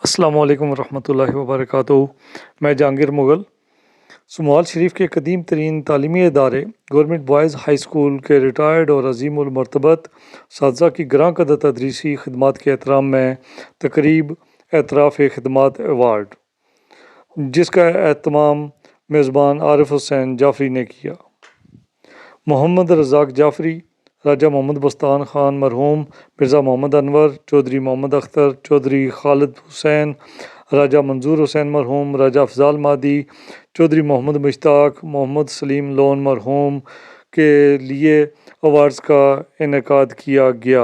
السلام علیکم ورحمۃ اللہ وبرکاتہ۔ میں جہانگیر مغل سموال شریف کے قدیم ترین تعلیمی ادارے گورنمنٹ بوائز ہائی اسکول کے ریٹائرڈ اور عظیم المرتبت اساتذہ کی گراں قدر تدریسی خدمات کے احترام میں تقریب اعتراف خدمات ایوارڈ، جس کا اہتمام میزبان عارف حسین جعفری نے کیا۔ محمد رزاق جعفری، راجہ محمد بستان خان مرحوم، مرزا محمد انور، چودھری محمد اختر، چودھری خالد حسین، راجہ منظور حسین مرحوم، راجہ افضال مادی، چودھری محمد مشتاق، محمد سلیم لون مرحوم کے لیے ایوارڈز کا انعقاد کیا گیا۔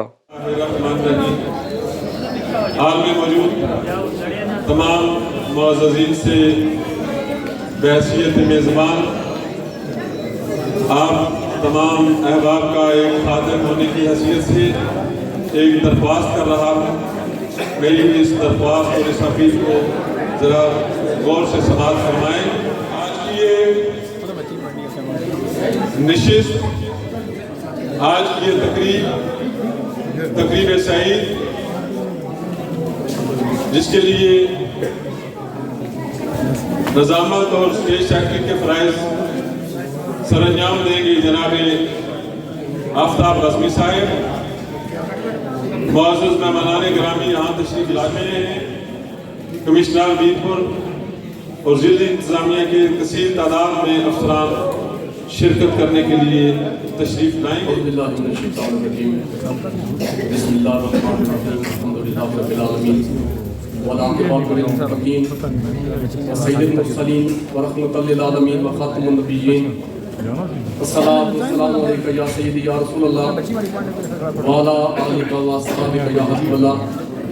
حال میں موجود تمام معززین سے بحیثیت میزبان آپ تمام احباب کا ایک خادم ہونے کی حیثیت سے ایک درخواست کر رہا ہوں۔ میری اس درخواست اور اس اپیل کو ذرا غور سے سماعت فرمائیں۔ آج کی یہ نشست، آج کی یہ تقریب سعید، جس کے لیے نظامت اور اسٹیج سیکرٹری کے فرائض سر انجام دیں گے جناب آفتاب رسمی صاحب، معزز مہمانان گرامی یہاں تشریف لانے ہیں، کمشنر میرپور اور ضلعی انتظامیہ کے کثیر تعداد میں افسران شرکت کرنے کے لیے تشریف لائیں گے۔ بسم اللہ الرحمن الرحیم، الحمدللہ رب العالمین والعاقبۃ للمتقین سید المرسلین ورحمۃ للعالمین وخاتم النبیین، الصلاۃ والسلام علیک یا سیدی یا رسول اللہ وعلی آلک و اصحابک یا حبیب اللہ۔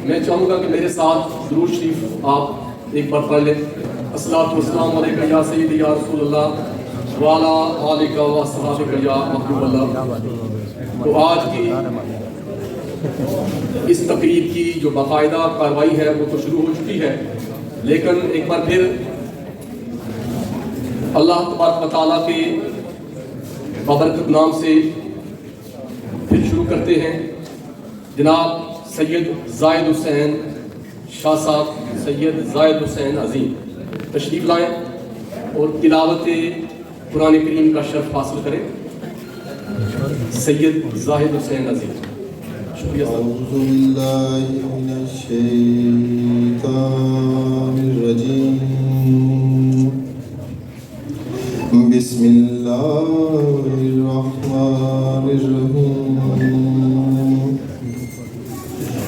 میں چاہوں گا کہ میرے ساتھ درود شریف آپ ایک بار پڑھ لیں۔ الصلاۃ والسلام علیک یا سیدی یا رسول اللہ وعلی آلک و اصحابک یا حبیب اللہ۔ تو آج کی اس تقریب کی جو باقاعدہ کارروائی ہے وہ تو شروع ہو چکی ہے، لیکن ایک بار پھر اللہ تبارک و تعالیٰ کے بابرکت نام سے پھر شروع کرتے ہیں۔ جناب سید زاہد حسین شاہ صاحب، سید زاہد حسین عظیم تشریف لائیں اور تلاوت قرآن کریم کا شرف حاصل کریں۔ سید زاہد حسین عظیم، شکریہ۔ اعوذ باللہ من الشیطان الرجیم، بسم اللہ الرحمن الرحیم،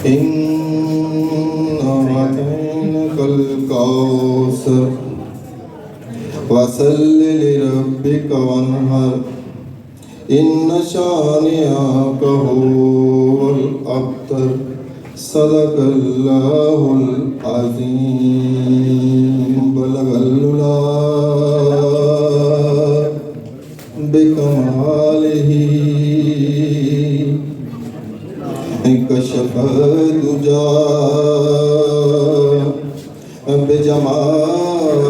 اِنَّا أَعْطَيْنَاكَ الْكَوْثَرَ فَصَلِّ لِرَبِّكَ وَانْحَرْ إِنَّ شَانِئَكَ هُوَ الْأَبْتَرُ۔ صدق اللہ العظیم، بلغ العلا بکمالہ، کشف الدجی بجمالہ،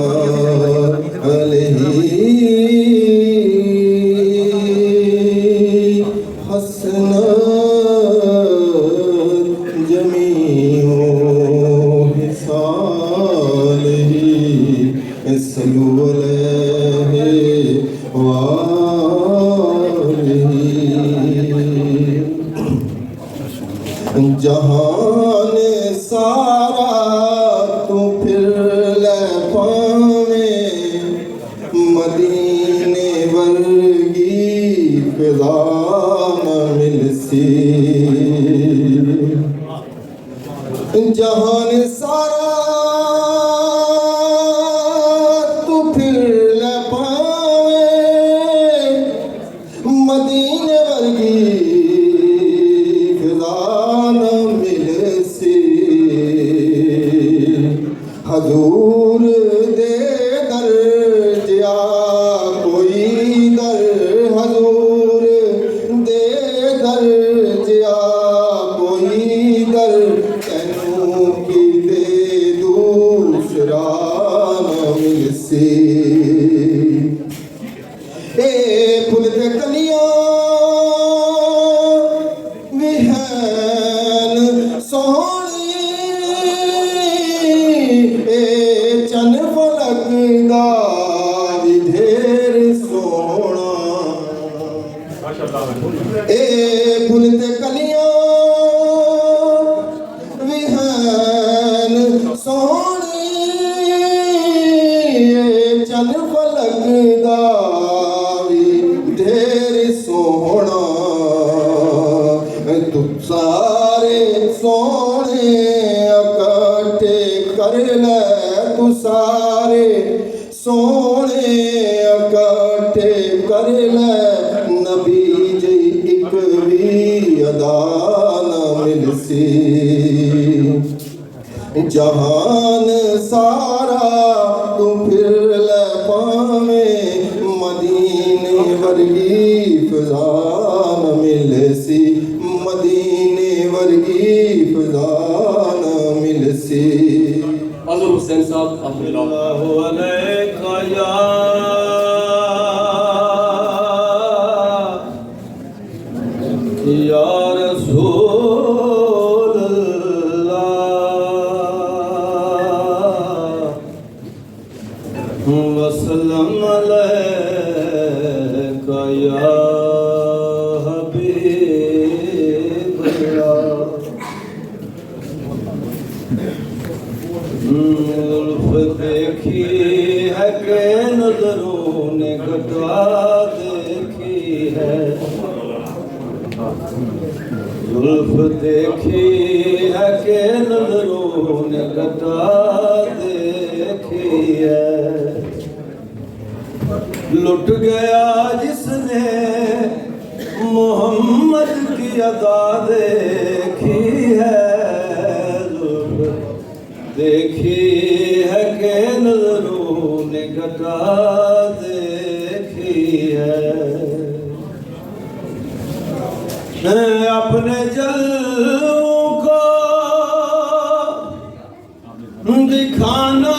جہان سارا تو پھر لے پاویں، مدینے ورگی فضا نہ ملسی۔ جہان سارا تو پھر لے پاویں، مدینے ورگی حضور دے در جیا کوئی در، حضور دے در جیا کوئی در، تینوں کی دے دوسرا نہ ملسی۔ اے پھل تے کلیاں بھی ہیں سونی، کر لے تو سارے سونے اکٹھے کر لے نبی جی ایک بھی ادا نہ مل سی جہان سارا تو پھر لے پاویں مدینے ورگی فضا نہ مل سی مدینے ورگی فضا نہ مل سی اظہر حسین صاحب اللہ علیکہ یا رسول اللہ وسلم علیکہ یا حبیب اللہ زلف دیکھی ہے کہ نظروں نے گٹا دیکھی ہے زلف دیکھی ہے کہ نظروں نے گٹا دیکھی ہے لٹ گیا جس نے محمد کی ادا دیکھی ہے دیکھی ہے کہ نظروں نے گٹا دیکھی ہے اپنے جلووں کو دکھانا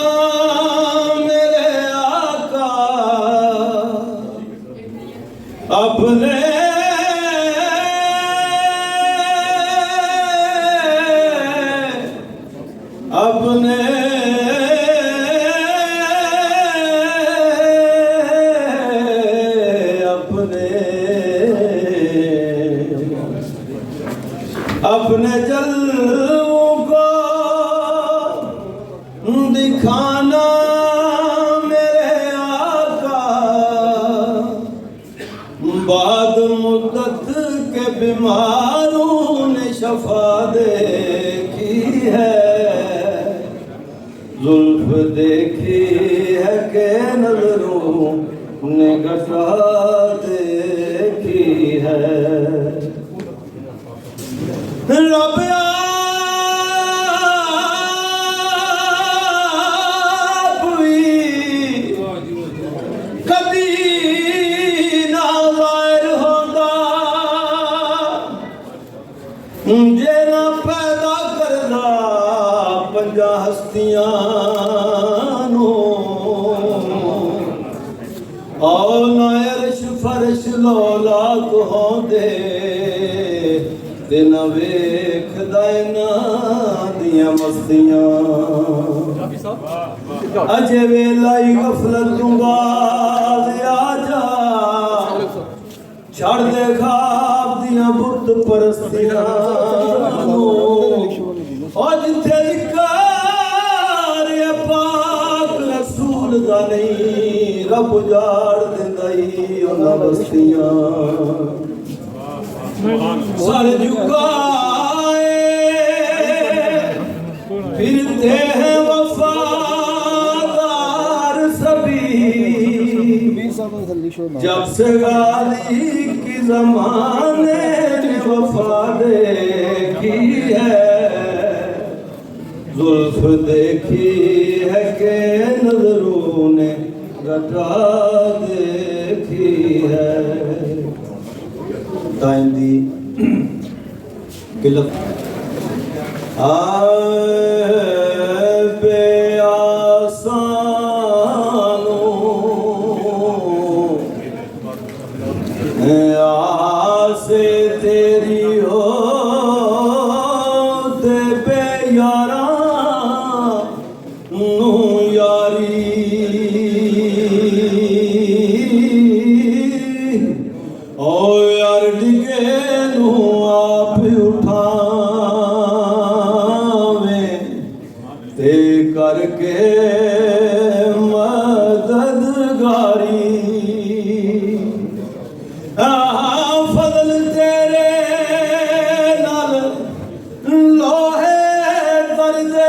میرے آقا اپنے اپنے اپنے جلووں کو دکھانا میرے آقا بعد مدت کے بیماروں نے شفا دیکھی ہے زلف دیکھی ہے کہ نظروں نے گٹا دیکھی ہے رب آپ بھی کبھی نہ ظاہر ہوگا جے نہ پیدا کرنا پنجا ہستیاں نو اور نہ عرش فرش لولاک ہوندے تے نہ ویکھدا انہاں دیاں مستیاں اجے ویلائی غفلت تو باز آ جا چھڑ دے خواب دیاں بت پرستیاں اور جتھے ذکر پاک رسول دا نہیں رب جاڑ دیندا ای انہاں بستیاں سارے جھکائے پھرتے ہیں وفادار سبھی جب سے غالی کی زمانے نے وفا دیکھی ہے زلف دیکھی ہے کہ نظروں نے گٹا دیکھی ہے تائندی قلت آئے بے آسانوں آسے تیری ہو تے بے یاراں نو یاری او یار ڈگے نو آپ اٹھاویں تے کر کے مددگاری فضل تیرے نال لوہے کر دے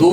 2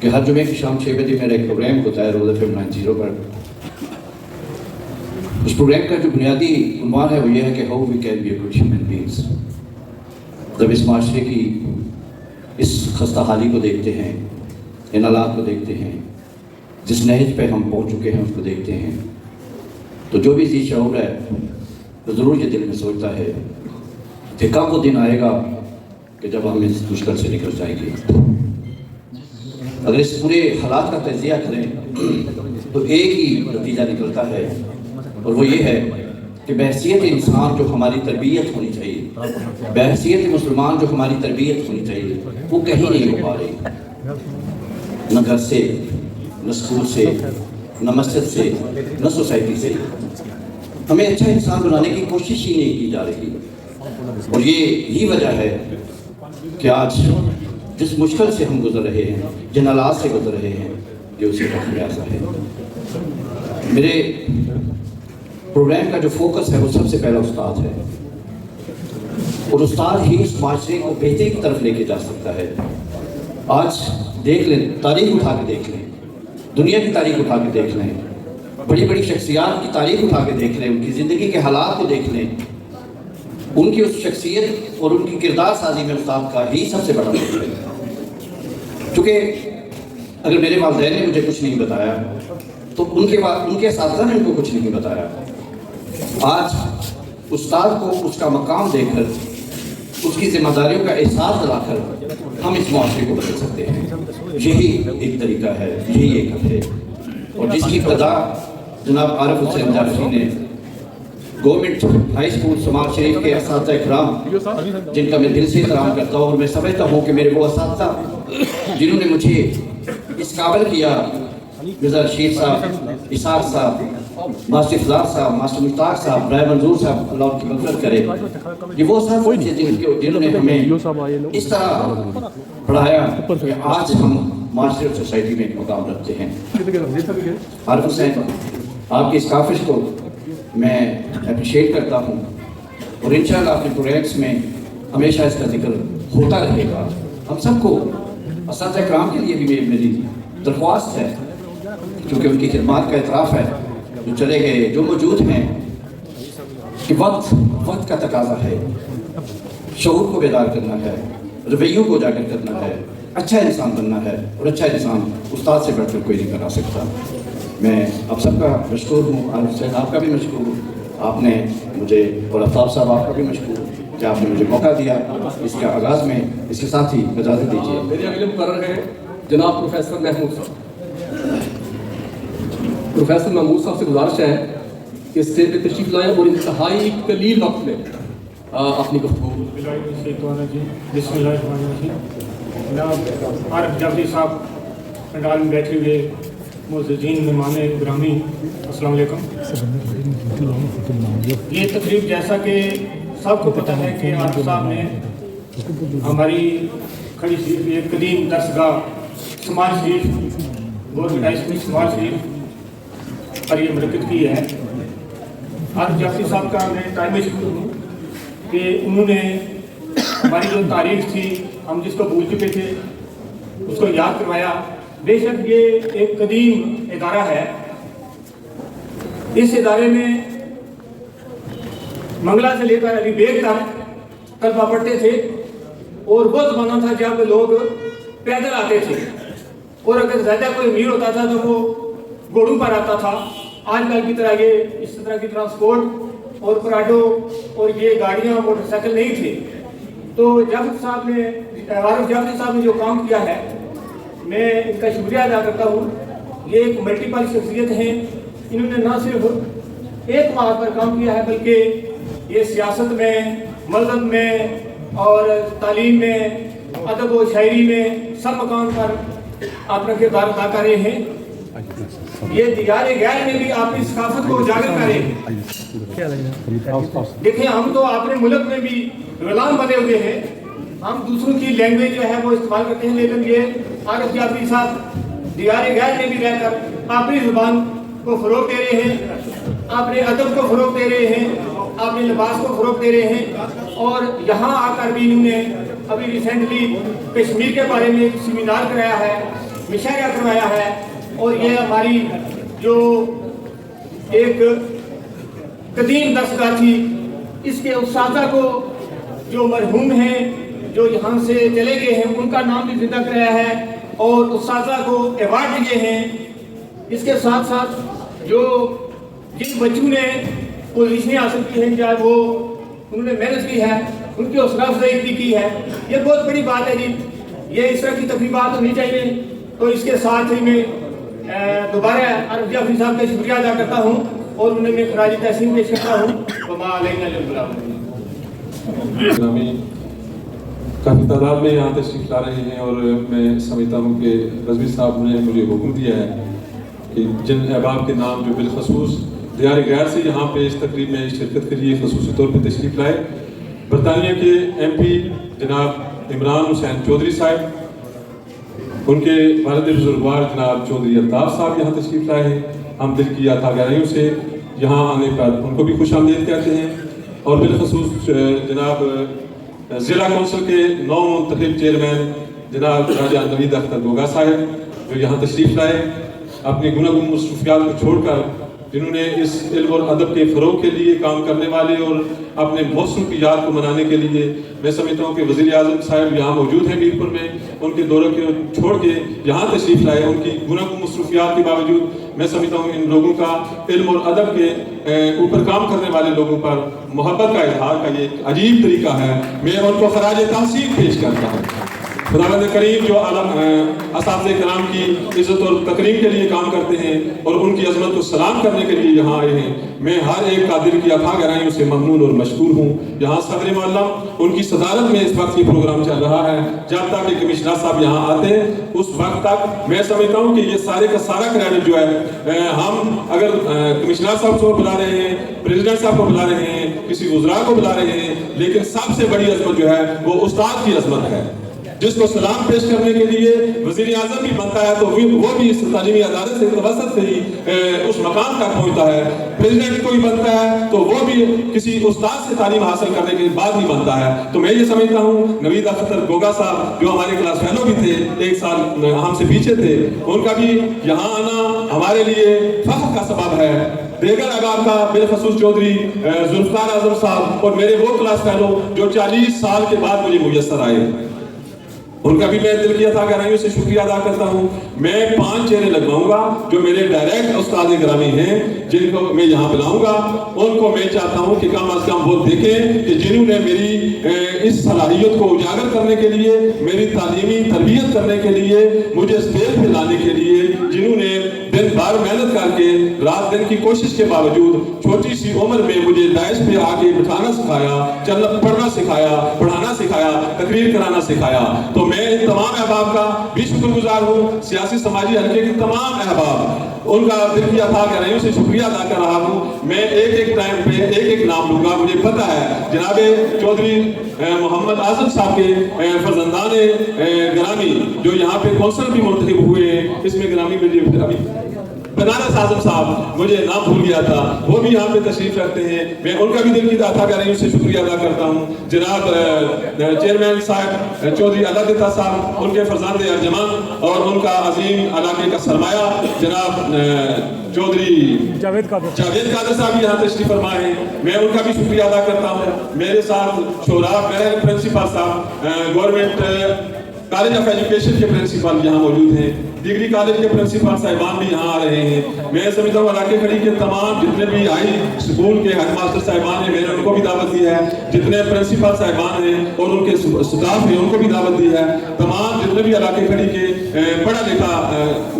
کہ ہر جمعے کی شام 6 بجے میرا ایک پروگرام ہوتا ہے روز FM 90 پر. اس پروگرام کا جو بنیادی عنوان ہے وہ یہ ہے کہ how we can be a good human beings. جب اس معاشرے کی اس خستہ حالی کو دیکھتے ہیں، ان حالات کو دیکھتے ہیں، جس نہج پہ ہم پہنچ چکے ہیں اس کو دیکھتے ہیں، تو جو بھی ذی شعور ہے تو ضرور یہ دل میں سوچتا ہے کہ کب وہ دن آئے گا کہ جب ہم اس مشکل سے نکل جائیں گے. اگر اس پورے حالات کا تجزیہ کریں تو ایک ہی نتیجہ نکلتا ہے، اور وہ یہ ہے کہ بحیثیت انسان جو ہماری تربیت ہونی چاہیے، بحیثیت مسلمان جو ہماری تربیت ہونی چاہیے، وہ کہیں نہیں ہو پا رہی. نہ گھر سے، نہ اسکول سے، نہ مسجد سے، نہ سوسائٹی سے. ہمیں اچھا انسان بنانے کی کوشش ہی نہیں کی جا رہی، اور یہی وجہ ہے کہ آج جس مشکل سے ہم گزر رہے ہیں، جن حالات سے گزر رہے ہیں، یہ اسی کا خلاصہ ہے. میرے پروگرام کا جو فوکس ہے وہ سب سے پہلا استاد ہے، اور استاد ہی اس معاشرے کو بہتری کی طرف لے کے جا سکتا ہے. آج دیکھ لیں، تاریخ اٹھا کے دیکھ لیں، دنیا کی تاریخ اٹھا کے دیکھ لیں، بڑی بڑی شخصیات کی تاریخ اٹھا کے دیکھ لیں، ان کی زندگی کے حالات کو دیکھ لیں. ان کی اس شخصیت اور ان کی کردار سازی میں استاد کا ہی سب سے بڑا رول ہے. چونکہ اگر میرے والدین نے مجھے کچھ نہیں بتایا تو ان کے اساتذہ نے ان کو کچھ نہیں بتایا. آج استاد کو اس کا مقام دے کر، اس کی ذمہ داریوں کا احساس دلا کر ہم اس معاشرے کو بدل سکتے ہیں. یہی ایک طریقہ ہے، یہی ایک حل ہے، اور جس کی ابتدا جناب عارف حسین جعفری نے گورنمنٹ ہائی اسکول سماج شریف کے اساتذہ اکرام، جن کا میں دل سے احترام کرتا ہوں، اور میں سمجھتا ہوں کہ میرے وہ اساتذہ جنہوں نے مجھے اس قابل کیا، مرزا رشید صاحب، اسحاق صاحب، ماسٹر افضال صاحب، ماسٹر مشتاق صاحب، برائے منظور صاحب، اللہ ان کی مغفرت کرے، یہ وہ اساتذہ تھے جنہوں نے ہمیں اس طرح پڑھایا کہ آج ہم معاشرے اور سوسائٹی میں ایک مقام رکھتے ہیں. عارف حسین، آپ کی اس کاوش کو میں اپریشیٹ کرتا ہوں، اور انشاءاللہ اپنے پروجیکٹس میں ہمیشہ اس کا ذکر ہوتا رہے گا. ہم سب کو، اساتذہ کرام کے لیے بھی میری درخواست ہے، کیونکہ ان کی خدمات کا اعتراف ہے، جو چلے گئے، جو موجود ہیں، کہ وقت کا تقاضا ہے، شعور کو بیدار کرنا ہے، رویوں کو اجاگر کرنا ہے، اچھا انسان بننا ہے، اور اچھا انسان استاد سے بڑھ کر کوئی نہیں بنا سکتا. میں آپ سب کا مشکور ہوں، عارف حسین آپ کا بھی مشکور ہوں، آپ نے مجھے، اور آفتاب صاحب آپ کا بھی مشکور کہ آپ نے مجھے موقع دیا اس کا آغاز میں. اس کے ساتھ ہی اجازت دیجیے. میرے اگلے مقرر ہیں جناب پروفیسر محمود صاحب. پروفیسر محمود صاحب سے گزارش ہے کہ اسٹیج پہ تشریف لائیں اور انتہائی قلیل وقت میں اپنی گفتگو. بسم اللہ الرحمن الرحیم. جناب عارف جعفری صاحب پنڈال میں بیٹھے ہوئے معززین مہمان گرامی، السلام علیکم. یہ تقریب جیسا کہ سب کو پتہ ہے کہ عارف صاحب نے ہماری کھڑی شریف میں ایک قدیم درسگاہ سماج شریف، گورنمنٹ ہائی اسکول سماج شریف پر یہ منعقد کی ہے. عارف جعفری صاحب کا میں ٹائم شکر ہوں کہ انہوں نے ہماری جو تاریخ تھی، ہم جس کو بھول چکے تھے، اس کو یاد کروایا. بے شک یہ ایک قدیم ادارہ ہے. اس ادارے میں منگلہ سے لے کر علی بیگ تک طلبہ پڑھتے تھے، اور وہ زمانہ تھا جب لوگ پیدل آتے تھے، اور اگر زیادہ کوئی امیر ہوتا تھا تو وہ گھوڑوں پر آتا تھا. آج کل کی طرح یہ اس طرح کی ٹرانسپورٹ اور پراڈو اور یہ گاڑیاں موٹر سائیکل نہیں تھے. تو عارف جعفری صاحب نے جو کام کیا ہے، میں ان کا شکریہ ادا کرتا ہوں. یہ ایک ملٹیپل شخصیت ہیں. انہوں نے نہ صرف ایک بات پر کام کیا ہے، بلکہ یہ سیاست میں، مذہب میں اور تعلیم میں، ادب و شاعری میں سب مقام پر اپنا کردار ادا کر رہے ہیں. یہ دیار غیر میں بھی آپ کی ثقافت کو اجاگر کر رہے ہیں. دیکھیں، ہم تو اپنے ملک میں بھی غلام بنے ہوئے ہیں، ہم دوسروں کی لینگویج جو ہے وہ استعمال کرتے ہیں، لیکن یہ عارف جعفری صاحب دیار غیر میں بھی رہ کر اپنی زبان کو فروغ دے رہے ہیں، اپنے ادب کو فروغ دے رہے ہیں، اپنے لباس کو فروغ دے رہے ہیں. اور یہاں آ کر بھی انہوں نے ابھی ریسنٹلی کشمیر کے بارے میں ایک سیمینار کرایا ہے. مشاعرہ کروایا ہے، اور یہ ہماری جو ایک قدیم دستگاہ تھی، اس کے اساتذہ کو جو مرحوم ہیں، جو یہاں سے چلے گئے ہیں، ان کا نام بھی زندہ کرایا ہے اور اساتذہ کو ایوارڈ دیے ہیں۔ اس کے ساتھ ساتھ جو جن بچوں نے پوزیشنیں حاصل کی ہیں، چاہے وہ انہوں نے محنت کی ہے، ان کی حوصلہ افزائی بھی کی ہے، یہ بہت بڑی بات ہے جی۔ یہ اس طرح کی تقریبات ہونی چاہیے۔ تو اس کے ساتھ ہی میں دوبارہ عرب جعفری صاحب کا شکریہ ادا کرتا ہوں اور انہیں میں خراج تحسین پیش کرتا ہوں۔ وما علینا الا البلاغ۔ گرامی کافی تعداد میں یہاں تشریف لا رہے ہیں، اور میں سمجھتا ہوں کہ رضوی صاحب نے مجھے حکم دیا ہے کہ جن احباب کے نام جو بالخصوص دیار غیر سے یہاں پہ اس تقریب میں شرکت کے لیے خصوصی طور پہ تشریف لائے، برطانیہ کے ایم پی جناب عمران حسین چودھری صاحب، ان کے والد بزرگوار جناب چودھری الطاف صاحب یہاں تشریف لائے ہیں۔ ہم دل کی عطا گہرائیوں سے یہاں آنے پر ان کو بھی خوش آمدید کہتے ہیں، اور بالخصوص جناب ضلع کونسل کے نو منتخب چیئرمین جناب راجہ نوید اختر گوگا صاحب جو یہاں تشریف لائے، اپنی گوناگون مصروفیات کو چھوڑ کر، جنہوں نے اس علم اور ادب کے فروغ کے لیے کام کرنے والے اور اپنے موسم کی یاد کو منانے کے لیے، میں سمجھتا ہوں کہ وزیر اعظم صاحب یہاں موجود ہیں میر پور میں، ان کے دورے کو چھوڑ کے یہاں تشریف لائے، ان کی گوناگون مصروفیات کے باوجود میں سمجھتا ہوں ان لوگوں کا علم اور ادب کے اوپر کام کرنے والے لوگوں پر محبت کا اظہار کا یہ ایک عجیب طریقہ ہے۔ میں ان کو خراج تحسین پیش کرتا ہوں۔ خداوند کریم جو اساتذہ کرام کی عزت اور تکریم کے لیے کام کرتے ہیں اور ان کی عظمت کو سلام کرنے کے لیے یہاں آئے ہیں، میں ہر ایک کا دل کی اتھاہ گہرائیوں سے ممنون اور مشکور ہوں۔ یہاں صدر معلم ان کی صدارت میں اس وقت یہ پروگرام چل رہا ہے، جب تک کہ کمشنر صاحب یہاں آتے ہیں اس وقت تک میں سمجھتا ہوں کہ یہ سارے کا سارا کریڈٹ جو ہے، ہم اگر کمشنر صاحب کو بلا رہے ہیں، پریزیڈنٹ صاحب کو بلا رہے ہیں، کسی وزراء کو بلا رہے ہیں، لیکن سب سے بڑی عظمت جو ہے وہ استاد کی عظمت ہے، جس کو سلام پیش کرنے کے لیے وزیر اعظم بھی بنتا ہے تو وہ بھی اس تعلیمی ادارے سے توسط سے ہی اس مقام تک پہنچتا ہے، پریزیڈنٹ کوئی بنتا ہے تو وہ بھی کسی استاد سے تعلیم حاصل کرنے کے بعد ہی بنتا ہے۔ تو میں یہ سمجھتا ہوں نوید اختر گوگا صاحب جو ہمارے کلاس فیلو بھی تھے، ایک سال ہم سے پیچھے تھے، ان کا بھی یہاں آنا ہمارے لیے فخر کا سبب ہے۔ دیگر احباب کا بالخصوص چودھری ذوالفقار اعظم صاحب اور میرے وہ کلاس فیلو جو 40 سال کے بعد مجھے میسر آئے، ان کا بھی میں دل کی عطا گہرائیوں سے شکریہ ادا کرتا ہوں۔ میں 5 چہرے لگواؤں گا جو میرے ڈائریکٹ استاد گرامی ہیں، جن کو میں یہاں بلاؤں گا، ان کو میں چاہتا ہوں کہ کم از کم وہ دیکھیں کہ جنہوں نے میری اس صلاحیت کو اجاگر کرنے کے لیے، میری تعلیمی تربیت کرنے کے لیے، مجھے اسٹیج پہ لانے کے لیے، جنہوں نے دن بھر محنت کر کے رات دن کی کوشش کے باوجود چھوٹی سی عمر میں مجھے دائش پہ آ کے بٹھانا سکھایا، چلنا پڑھنا سکھایا، پڑھانا سکھایا، تقریر کرانا سکھایا، تو میں ان تمام احباب کا بھی شکر گزار ہوں۔ سیاسی سماجی حلقے کے تمام احباب، ان کا دل کی عطا گہرائیوں سے شکریہ ادا کر رہا ہوں۔ میں ایک ٹائم پہ ایک نام لوں گا، مجھے پتہ ہے جناب چودھری محمد اعظم صاحب کے فرزندان گرامی جو یہاں پہ کونسل بھی منتخب ہوئے ہیں، اس میں گرامی مجھے ابھی بنارس اعظم صاحب مجھے نام بھول گیا تھا، وہ بھی یہاں پہ تشریف رکھتے ہیں، میں ان کا بھی دل کی عطا گہرائیوں سے شکریہ ادا کرتا ہوں۔ جناب چیئرمین صاحب چودھری علادتہ صاحب، ان کے فرزند ارجمان اور ان کا عظیم علاقے کا سرمایہ جناب چودھری جاوید قادر صاحب یہاں تشریف فرمائے ہیں، میں ان کا بھی شکریہ ادا کرتا ہوں۔ میرے ساتھ شورا محل پرنسپل صاحب گورنمنٹ کالج آف ایجوکیشن کے پرنسپل یہاں موجود ہیں، ڈگری کالج کے پرنسپل صاحبان بھی یہاں آ رہے ہیں۔ میں سمجھتا ہوں علاقے کھڑی کے تمام جتنے بھی ہائی اسکول کے ہیڈ ماسٹر صاحبان ہیں، میں نے ان کو بھی دعوت دی ہے، جتنے پرنسپل صاحبان ہیں اور ان کے سٹاف ہیں ان کو بھی دعوت دی ہے۔ تمام جتنے بھی علاقے کھڑی کے پڑھا لکھا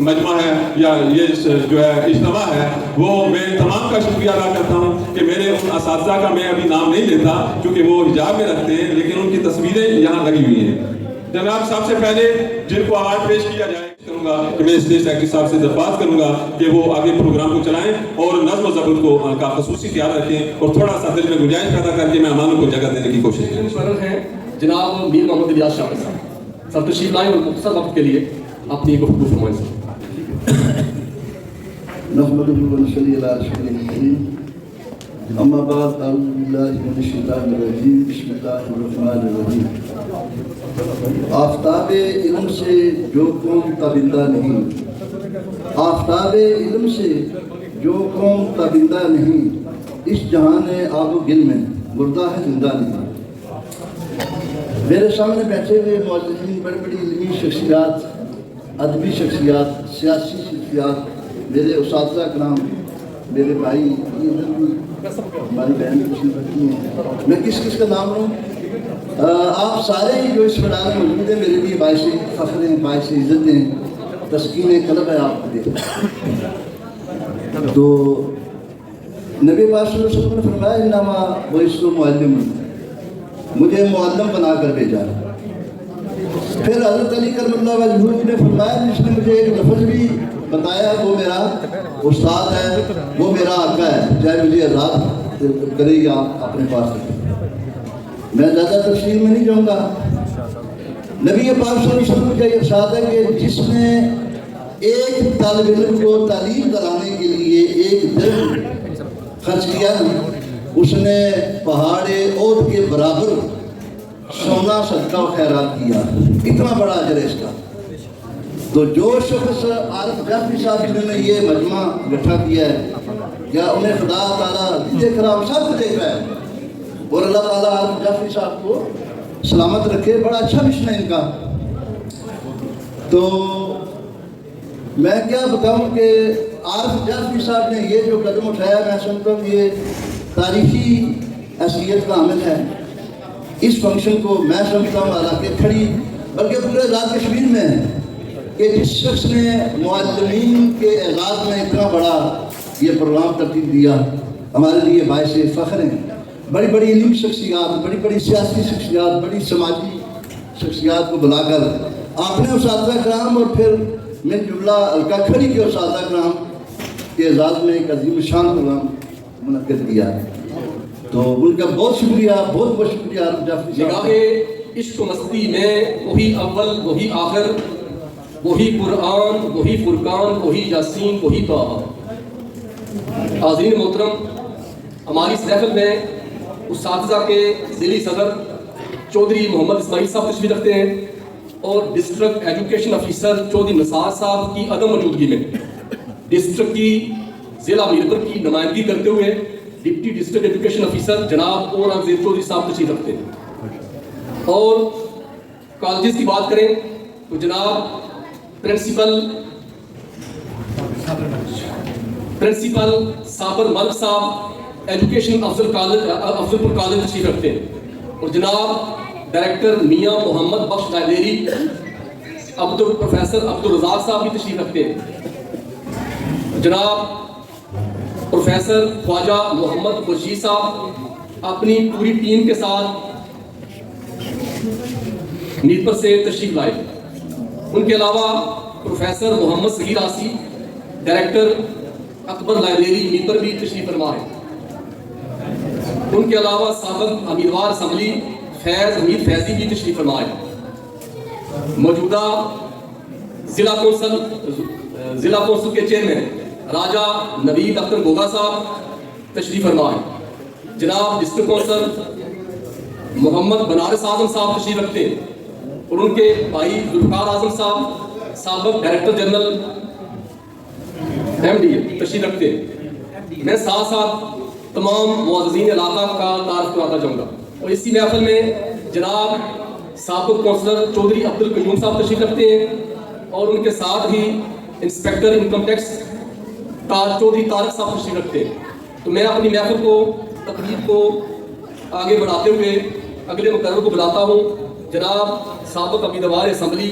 مجمع ہے یا یہ جو ہے اجتماع ہے، وہ میں تمام کا شکریہ ادا کرتا ہوں کہ میرے ان اساتذہ کا میں ابھی نام نہیں لیتا کیونکہ وہ حجاب میں رکھتے ہیں، لیکن ان کی تصویریں یہاں لگی ہوئی ہیں۔ جناب سب سے پہلے جن کو آواز پیش کیا جائے کروں گا کہ میں اسٹیج سیکرٹری صاحب سے درخواست کروں گا کہ وہ آگے پروگرام کو چلائیں اور نظم و ضبط کو کا خصوصی خیال رکھیں اور تھوڑا سا دل میں گنجائش پیدا کر کے مہمانوں کو جگہ دینے کی کوشش کریں۔ مقرر ہیں جناب میر محمد الیاس شاہ صاحب، سب تشریف لائیں اور مختصر وقت کے لیے اپنی گفتگو فرمائیں۔ نحمده ونصلي على رسوله الكريم اما بعد اعوذ باللہ من الشیطان الرجیم بسم اللہ الرحمن الرحیم. آفتاب علم سے جو قوم تابندہ نہیں، آفتاب علم سے جو قوم تابندہ نہیں، اس جہان آب و گل میں مردہ ہے زندہ نہیں. میرے سامنے بیٹھے ہوئے معززین بڑی بڑی علمی شخصیات، ادبی شخصیات، سیاسی شخصیات، میرے اساتذہ کرام، میرے بھائی، ہماری بہن تشریف رکھی ہیں. میں کس کس کا نام لوں؟ آپ سارے ہی جو اس پڑھا میں موجود ہیں میرے لیے باعث فخر ہیں، باعث عزت ہیں، تسکین قلب ہے آپ کے لیے. تو نبی پاک صلی اللہ علیہ وسلم نے فرمایا انما بعثت معلم، مجھے معلم بنا کر بھیجا. پھر حضرت علی کرم اللہ وجہہ نے فرمایا جس نے مجھے ایک لفظ بھی بتایا وہ میرا استاد ہے، وہ میرا آقا ہے، چاہے مجھے آزاد کرے یا اپنے پاس رکھے. میں زیادہ تفصیل میں نہیں جاؤں گا. نبی پاک صلی اللہ علیہ وسلم کا یہ ارشاد ہے کہ جس نے ایک طالب علم کو تعلیم دلانے کے لیے ایک دن خرچ کیا، اس نے پہاڑ احد کے برابر سونا صدقہ و خیرات کیا. اتنا بڑا اجر ہے اس کا. تو جو شخص عارف جعفری صاحب جنہوں نے یہ مجمع اکٹھا کیا ہے، کیا انہیں خدا تعالیٰ دیکھ رہا، سب کو دیکھ رہا ہے، اور اللہ تعالیٰ عارف جعفری صاحب کو سلامت رکھے. بڑا اچھا مشن ہے ان کا. تو میں کیا بتاؤں کہ عارف جعفری صاحب نے یہ جو قدم اٹھایا، میں سمجھتا ہوں یہ تاریخی حیثیت کا عامل ہے. اس فنکشن کو میں سمجھتا ہوں علاقے کھڑی بلکہ پورے آزاد کشمیر میں ہے کہ جس شخص نے معلمین کے اعزاز میں اتنا بڑا یہ پروگرام ترتیب دیا، ہمارے لیے باعث فخر ہیں. بڑی بڑی علمی شخصیات، بڑی بڑی سیاسی شخصیات، بڑی سماجی شخصیات کو بلا کر آپ نے اساتذہ کرام اور پھر میں جملہ حلقہ کھڑی کے اساتذہ کرام کے اعزاز میں ایک عظیم شان پروگرام منعقد کیا. تو ان کا بہت شکریہ، بہت بہت شکریہ عارف جعفری صاحب. نگاہ عشق و مستی میں وہی اول وہی آخر، وہی قرآن وہی فرقان وہی یاسین وہی طٰہٰ. حاضرین محترم، ہماری اس محفل میں اساتذہ کے ذیلی صدر چودھری محمد اسماعیل صاحب تشریف رکھتے ہیں، اور ڈسٹرکٹ ایجوکیشن افیسر چودھری نثار صاحب کی عدم موجودگی میں ڈسٹرکٹ کی ضلع میرپور کی نمائندگی کرتے ہوئے ڈپٹی ڈسٹرکٹ ایجوکیشن افیسر جناب اورنگزیب چودھری صاحب تشریف رکھتے ہیں. اور کالجز کی بات کریں تو جناب پرنسپل صابر ملک صاحب ایجوکیشن افضل پور کالج تشریف رکھتے ہیں، اور جناب ڈائریکٹر میاں محمد بخش لائبریری پروفیسر عبدالرزاق صاحب بھی تشریف رکھتے ہیں. جناب پروفیسر خواجہ محمد خورشید صاحب اپنی پوری ٹیم کے ساتھ میرپور سے تشریف لائے. ان کے علاوہ پروفیسر محمد صغیر آسی ڈائریکٹر اکبر لائبریری میرپور بھی تشریف فرما ہے. ان کے علاوہ سابق امیدوار اسمبلی فیض حمید فیضی بھی تشریف فرما ہے. موجودہ ضلع کونسل کے چیئرمین راجہ نوید اختر گوگا صاحب تشریف فرما ہے. جناب ڈسٹرکٹ کونسل محمد بنارس اعظم صاحب تشریف رکھتے ہیں، اور ان کے بھائی ذوالفقار اعظم صاحب سابق ڈائریکٹر جنرل MD تشریف رکھتے ہیں. میں ساتھ ساتھ تمام معززین علاقہ کا تعارف کراتا جاؤں گا. اور اسی محفل میں جناب سابق کونسلر چودھری عبدالقیوم صاحب تشریف رکھتے ہیں، اور ان کے ساتھ ہی inspector income tax Chaudhry Tariq صاحب تشریف رکھتے ہیں. تو میں اپنی محفل کو تقریب کو آگے بڑھاتے ہوئے اگلے مقرر کو بلاتا ہوں. جناب سابق امیدوار اسمبلی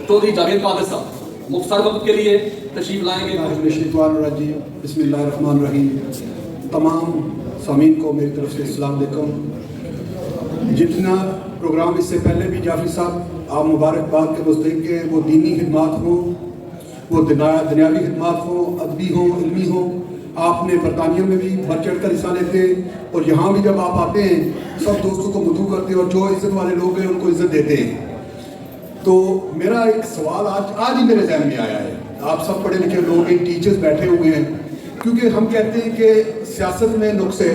چودھری جاوید قادر صاحب مختصر وقت کے لیے تشریف لائیں گے. بسم اللہ الرحمن الرحیم. تمام سامعین کو میری طرف سے السلام علیکم. جتنا پروگرام اس سے پہلے بھی جعفری صاحب آپ مبارکباد کے مستحق ہیں، وہ دینی خدمات ہوں، وہ دنیاوی خدمات ہوں، ادبی ہوں، علمی ہوں. آپ نے برطانیہ میں بھی بڑھ چڑھ کر حصہ لیتے، اور یہاں بھی جب آپ آتے ہیں سب دوستوں کو مدعو کرتے ہیں، اور جو عزت والے لوگ ہیں ان کو عزت دیتے ہیں. تو میرا ایک سوال آج ہی میرے ذہن میں آیا ہے. آپ سب پڑھے لکھے لوگ ہیں، ٹیچرز بیٹھے ہوئے ہیں، کیونکہ ہم کہتے ہیں کہ سیاست میں نقص ہے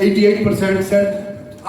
88%।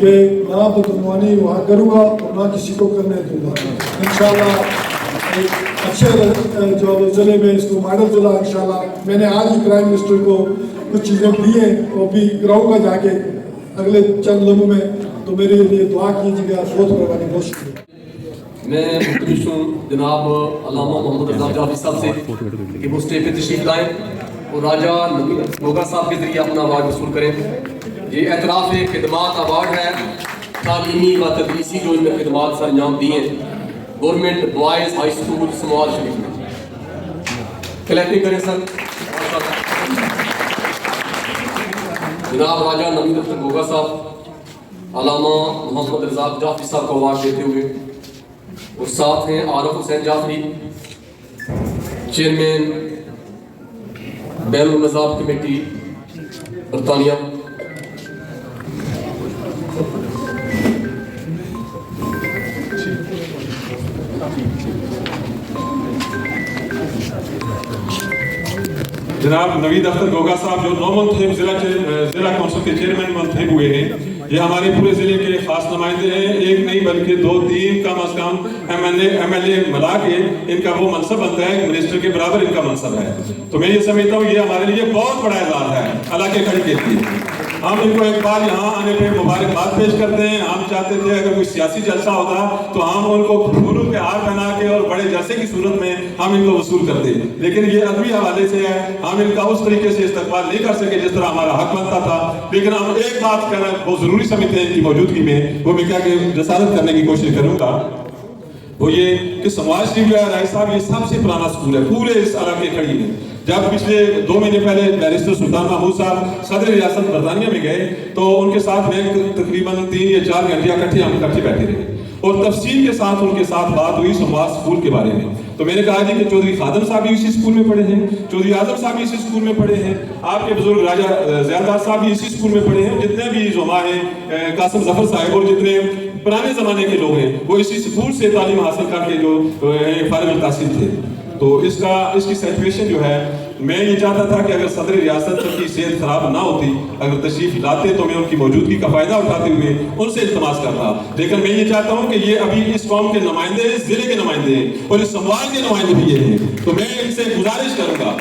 کہ نہ بدعنوانی وہاں کروں گا اور نہ کسی کو کرنے دوں گا انشاءاللہ. ایک اچھے جو ضلع میں اس کو ماڈل ضلع انشاءاللہ. میں نے آج ہی پرائم منسٹر کو کچھ چیزیں دی ہیں وہ بھی کراؤں گا جا کے اگلے چند لمحوں میں. تو میرے لیے دعا کیجیے گا. بہت مہربانی, بہت شکریہ. میں مختص ہوں جناب علامہ محمد رضا جعفری صاحب سے کہ وہ اسٹیج پہ تشریف لائیں اور راجہ نوید گوگا صاحب کے ذریعے اپنا ایوارڈ وصول کریں. یہ اعتراف خدمات ایوارڈ ہے تعلیمی و تدریسی جو ان نے خدمات سر انجام دی ہیں گورنمنٹ بوائز ہائی اسکول سموال شریف میں. کلیکٹنگ کریں سر. جناب راجہ نوید گوگا صاحب علامہ محمد رضا جعفری صاحب کو ایوارڈ دیتے ہوئے اور ساتھ ہیں عارف حسین جعفری چیئرمین بین المذاہب کمیٹی برطانیہ. جناب نوید اختر گوگا صاحب جو 9 منتخب ضلع کونسل کے چیئرمین منتخب ہوئے ہیں, یہ ہمارے پورے ضلع کے خاص نمائندے ہیں. ایک نہیں بلکہ 2-3 کم از کم ایم ایل اے ملا کے ان کا وہ منصب بنتا ہے, منسٹر کے برابر ان کا منصب ہے. تو میں یہ سمجھتا ہوں یہ ہمارے لیے بہت بڑا اعزاز ہے علاقے کھڑی کے لیے. ہم ان کو ایک بار یہاں آنے پہ مبارکباد پیش کرتے ہیں. ہم چاہتے تھے اگر کوئی سیاسی جلسہ ہوتا تو ہم ان کو پھولوں کے ہار پہنا کے اور بڑے جلسے کی صورت میں ہم ان کو وصول کرتے, لیکن یہ ادبی حوالے سے ہے. ہم ان کا اس طریقے سے استقبال نہیں کر سکے جس طرح ہمارا حق بنتا تھا. لیکن ہم ایک بات کرنا بہت ضروری سمجھتے ہیں ان کی موجودگی میں, وہ میں کیا کہ جسارت کرنے کی کوشش کروں گا, وہ یہ کہ سموال شریف جو ہے رائے صاحب یہ سب سے پرانا اسکول ہے پورے اس علاقے کھڑی میں. جب پچھلے 2 مہینے پہلے بیرسٹر سلطان محمود صاحب صدر ریاست برطانیہ میں گئے تو ان کے ساتھ میں تقریباً 3 یا 4 گھنٹے ہم اکٹھے بیٹھے رہے اور تفصیل کے ساتھ ان کے ساتھ بات ہوئی سموال اسکول کے بارے میں. تو میں نے کہا جی کہ چودھری خادم صاحب بھی اسی اسکول میں پڑھے ہیں, چودھری اعظم صاحب بھی اسی اسکول میں پڑھے ہیں, آپ کے بزرگ راجہ زیادار صاحب بھی اسی اسکول میں پڑھے ہیں, جتنے بھی زما ہیں قاسم ظفر صاحب اور جتنے پرانے زمانے کے لوگ ہیں وہ اسی اسکول سے تعلیم حاصل کر کے جو فارغ التحصیل تھے. تو اس کی سچویشن جو ہے میں یہ چاہتا تھا کہ اگر صدر ریاست کی صحت خراب نہ ہوتی, اگر تشریف لاتے تو میں ان کی موجودگی کا فائدہ اٹھاتے ہوئے ان سے التماس کرتا. لیکن میں یہ چاہتا ہوں کہ یہ ابھی اس قوم کے نمائندے ہیں, اس ضلع کے نمائندے ہیں اور اس سموال کے نمائندے بھی یہ ہیں. تو میں ان سے گزارش کروں گا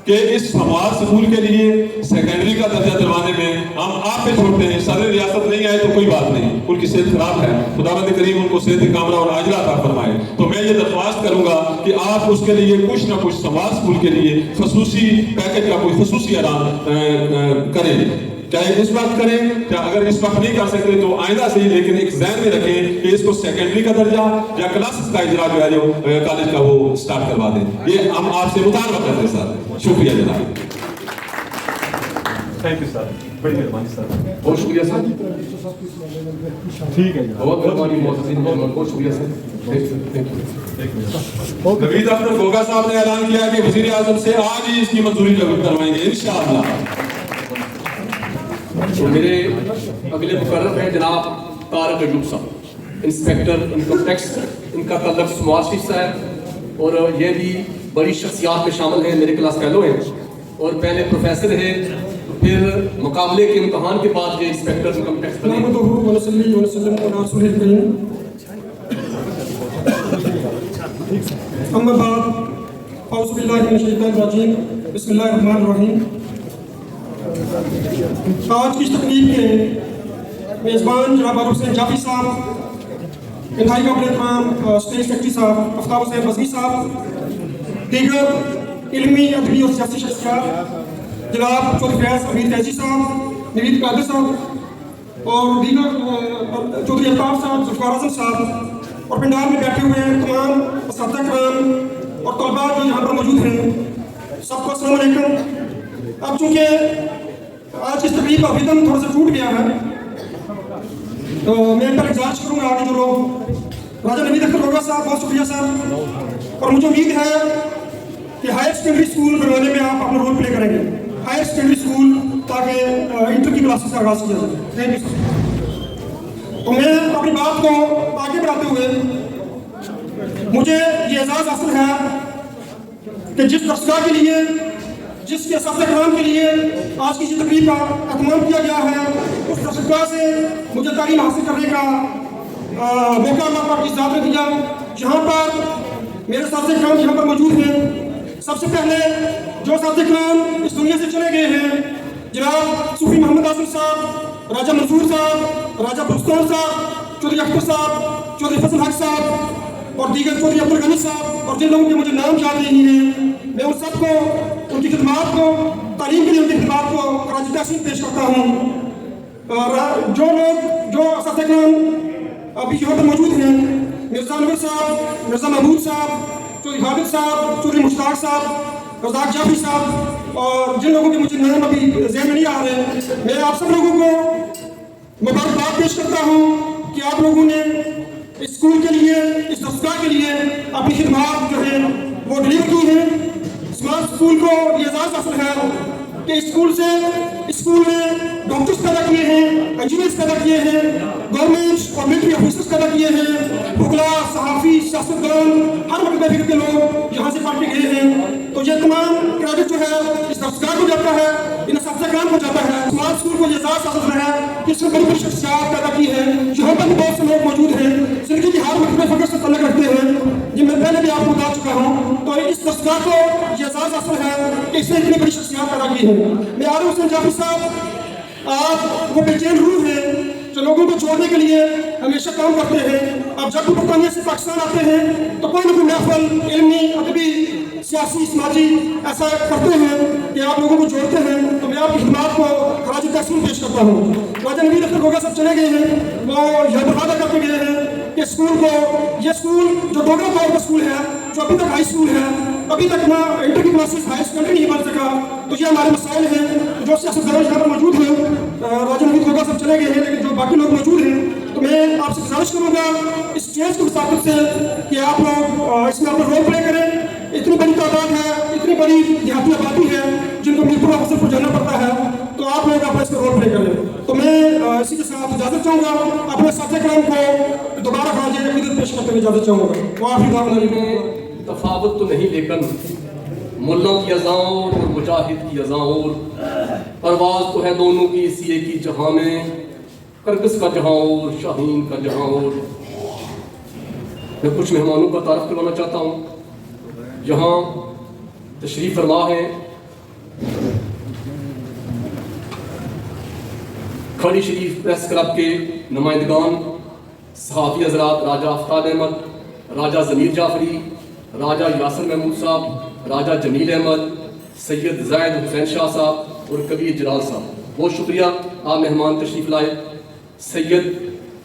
کہ اس سموال اسکول کے لیے سیکنڈری کا درجہ دلوانے میں ہم آپ پہ چھوڑتے ہیں. صدر ریاست نہیں آئے تو کوئی بات نہیں, ان کی صحت خراب ہے, خداوند کریم ان کو صحت کاملہ اور عاجلہ عطا فرمائے. تو میں یہ درخواست کروں گا کہ آپ اس کے لیے کچھ نہ کچھ سموال اسکول کے لیے خصوصی پیکج کا کوئی خصوصی اعلان کریں, چاہے اس وقت کریں, اگر اس وقت نہیں کر سکتے تو آئندہ سے ہی, لیکن ایک ذہن میں رکھیں کہ اس کو سیکنڈری کا درجہ یا کلاسز کا اجرا جو ہے جو کالج کا وہ سٹارٹ کروا دیں. یہ ہم آپ سے مطالبہ کرتے ہیں سر. شکریہ جناب. تھینک یو سر, بڑی مہربانی سر. بہت شکریہ سر. ٹھیک ہے, بہت مہربانی بہت شکریہ سر. نوید اختر گوگا صاحب نے اعلان کیا کہ وزیر اعظم سے آج ہی اس کی منظوری کروائیں گے انشاءاللہ. میرے اگلے مقرر ہیں جناب طارق ایوب صاحب, انسپیکٹر انکم ٹیکس. ان کا تعلق سموال شریف سے ہے اور یہ بھی بڑی شخصیات میں شامل ہیں, میرے کلاس فیلو ہیں اور پہلے پروفیسر ہیں, پھر مقابلے کے امتحان کے بعد یہ انسپیکٹر انکم ٹیکس بنے. اما بعد اعوذ باللہ من الشیطان الرجیم بسم اللہ الرحمن الرحیم. آج کی تقریب کے میزبان جناب عارف حسین جعفری صاحب, انتہائی قابل احترام اسٹیٹ سیکرٹری صاحب آفتاب حسین رضوی صاحب, دیگر علمی ادبی اور سیاسی شخصیات جناب چودھری فیاض امیر فیضی صاحب, نوید قادر صاحب اور دیگر چودھری الطاف صاحب, ذوالفقار اعظم صاحب اور پنڈال میں بیٹھے ہوئے ہیں تمام اساتذہ کرام اور طلباء جو یہاں پر موجود ہیں, سب کو السلام علیکم. اب چونکہ آج اس تقریب کا ریدم تھوڑا سا ٹوٹ گیا ہے تو میں ان پر اعزاز کروں گا آگے جو لوگ. راجہ نوید اختر گوگا صاحب بہت شکریہ صاحب, اور مجھے امید ہے کہ ہائر سیکنڈری اسکول بنوانے میں آپ اپنا رول پلے کریں گے, ہائر سیکنڈری اسکول تاکہ انٹر کی کلاسز کا آغاز کیا جائے. Thank you sir. تو میں اپنی بات کو آگے بڑھاتے ہوئے مجھے یہ اعزاز حاصل ہے کہ جس درسگاہ کے لیے جس کے اساتذہ کرام کے لیے آج کی تقریب کا اہتمام کیا گیا ہے، اس درسگاہ سے مجھے تعلیم حاصل کرنے کا موقع اللہ پاک کی ذات نے دیا، جہاں پر میرے اساتذہ کرام یہاں پر موجود ہیں۔ سب سے پہلے جو اساتذہ کرام اس دنیا سے چلے گئے ہیں، جناب صوفی محمد اعظم صاحب، راجہ منصور صاحب، راجہ بلوچستان صاحب، چودھری اختر صاحب، چودھری فضل حق صاحب اور دیگر چودھری عبدالغنی صاحب، اور جن لوگوں کے مجھے نام یاد نہیں ہیں، میں ان سب کو ان کی خدمات کو، تعلیم کے لیے ان کی خدمات کو خراج تحسین پیش کرتا ہوں۔ جو لوگ جو اساتذہ کرام ابھی یہاں پر موجود ہیں، مرزا انور صاحب، مرزا محمود صاحب، چودھری حامد صاحب، چودھری مشتاق صاحب، رزاق جعفری صاحب، اور جن لوگوں کے مجھے نام ابھی ذہن میں نہیں آ رہے، میں آپ سب لوگوں کو مبارکباد پیش کرتا ہوں کہ آپ لوگوں نے اس اسکول کے لیے، اس درسگاہ کے لیے اپنی خدمات جو ہیں وہ ڈلیور کی ہیں۔ اسمارٹ اسکول کو یہ اعزاز حاصل ہے کہ اسکول نے ڈاکٹرز پیدا کیے ہیں، انجینئرز پیدا کیے ہیں، گورنمنٹ اور ملٹری آفیسرز پیدا کیے ہیں، بھگلا، صحافی، سیاستدان، ہر مرتبہ کے لوگ یہاں سے پڑھ کے گئے ہیں۔ تو یہ تمام کریڈٹ جو ہے اس درسگاہ کو جاتا ہے، ان اساتذہ کرام کو جاتا ہے۔ اسمارٹ اسکول کو یہ اعزاز حاصل ہے کہ اس نے بڑی بڑی شخصیات پیدا کی ہیں، یہاں پر بھی بہت سے لوگ موجود ہیں زندگی کی ہر مرتبہ فخر سے تعلق رکھتے ہیں، جن میں پہلے بھی آپ کو بتا چکا ہوں۔ تو اس درسگاہ کو یہ اعزاز حاصل ہے کہ اس نے اتنی بڑی شخصیات پیدا کی ہیں۔ میں عارف حسین جعفری صاحب، آپ وہ بے چین روح ہیں جو لوگوں کو چھوڑنے کے لیے ہمیشہ کام کرتے ہیں۔ اب جب بھی برطانیہ سے پاکستان آتے ہیں تو کوئی نہ کوئی محفل علمی، ادبی، سیاسی، سماجی ایسا کرتے ہیں کہ آپ لوگوں کو جوڑتے ہیں۔ تو میں آپ کی خدمات کو خراج تحسین پیش کرتا ہوں۔ راجہ نوید اختر گوگا صاحب چلے گئے ہیں، وہ یہ وعدہ کر کے گئے ہیں کہ یہ اسکول جو ڈوگرا طور کا اسکول ہے، جو ابھی تک ہائی اسکول ہے، ابھی تک نہ انٹر کی کلاسز ہائی سیکنڈری نہیں بن سکا۔ تو یہ ہمارے مسائل ہیں جو سیاستدان یہاں پر موجود ہیں۔ راجہ نوید گوگا صاحب چلے گئے ہیں لیکن جو باقی لوگ موجود ہیں، تو میں آپ سے گزارش کروں گا اس چیز کی وساطت سے کہ آپ لوگ اس میں اپنا رول پلے کریں۔ اتنی بڑی تعداد ہے، اتنی بڑی دیہاتی آبادی ہے جن کو میرپور آفیسر کو جانا پڑتا ہے، تو آپ لوگ اپنا اس میں رول پلے کریں۔ تو میں اسی کے ساتھ اجازت چاہوں گا، اپنے اساتذہ کرام کو دوبارہ خراج عقیدت پیش کرتے ہوئے اجازت چاہوں گا۔ وآخر دعوانا تفاوت تو نہیں لیکن ملوں کی اذاں اور مجاہد کی اذاں اور پرواز تو ہے دونوں کی اسی ایک ہی جہاں میں، کرگس کا جہاں اور شاہین کا جہاں اور۔ میں کچھ مہمانوں کا تعارف کروانا چاہتا ہوں جہاں تشریف فرما ہے۔ کھڑی شریف پریس کلب کے نمائندگان، صحافی حضرات راجہ آفتاب احمد، راجہ ضمیر جعفری، راجہ یاسر محمود صاحب، راجہ جمیل احمد، سید زید حسین شاہ صاحب اور کبیر جلال صاحب، بہت شکریہ آپ مہمان تشریف لائے۔ سید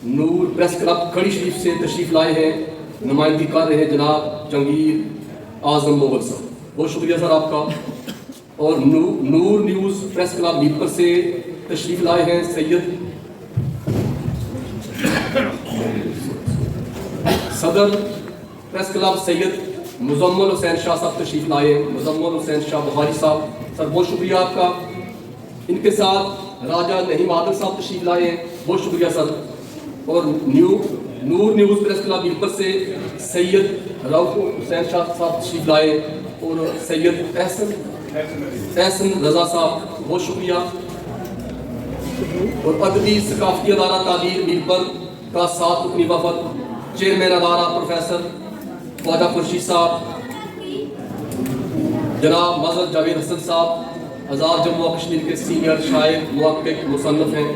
نور پریس کلب کھڑی شریف سے تشریف لائے ہیں، نمائندگی کر رہے ہیں جناب جنگیر اعظم مغل صاحب، بہت شکریہ سر آپ کا۔ اور نور نیوز پریس کلب میرپور سے تشریف لائے ہیں سید صدر پریس کلب سید مزمل حسین شاہ صاحب تشریف لائے ہیں، مزمل حسین شاہ بخاری صاحب، سر بہت شکریہ آپ کا۔ ان کے ساتھ راجہ نعیم عادل صاحب تشریف لائے ہیں، بہت شکریہ سر۔ اور نور نیوز پریس کلب میرپور سے سید رؤف حسین شاہ صاحب تشریف لائے اور سید احسن رضا صاحب، بہت شکریہ۔ اور ادبی ثقافتی ادارہ تعبیر میرپور کا 7 رکنی وفد، چیئرمین ادارہ پروفیسر خواجہ خورشید صاحب، جناب مظہر جاوید حسن صاحب، آزاد جموں و کشمیر کے سینئر شاعر، محقق، مصنف ہیں،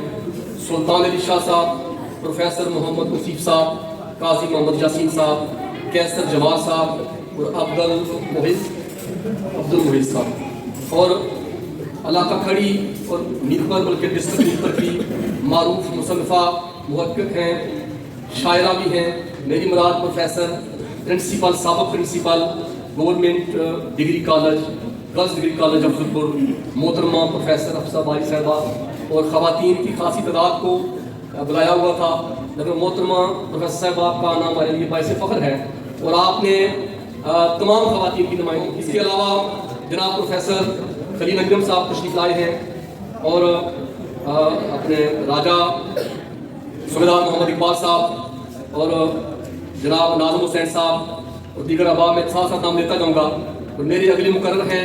سلطان علی شاہ صاحب، پروفیسر محمد مصیف صاحب، قاضی محمد یاسین صاحب، کیسر جمال صاحب اور عبد المحیط صاحب، اور علاقہ کھڑی اور میرپور بلکہ ڈسٹرکٹ میرپور کی معروف مصنفہ، محقق ہیں، شاعرہ بھی ہیں۔ میری مراد پروفیسر پرنسپل، سابق principal government degree college, girls degree college Afzalpur پور، محترمہ پروفیسر افسہ باری صاحبہ، اور خواتین کی خاصی تعداد کو بلایا ہوا تھا، لیکن محترمہ پروفیسر صاحبہ کا نام ہمارے لیے باعث فخر ہے اور آپ نے تمام خواتین کی نمائندگی۔ اس کے علاوہ جناب پروفیسر خلیل انجم صاحب تشریف لائے ہیں اور اپنے راجہ سبیدار محمد اقبال صاحب اور جناب ناظم حسین صاحب اور دیگر احباب میں ساتھ ساتھ نام لیتا جاؤں گا۔ اور میرے اگلے مقرر ہیں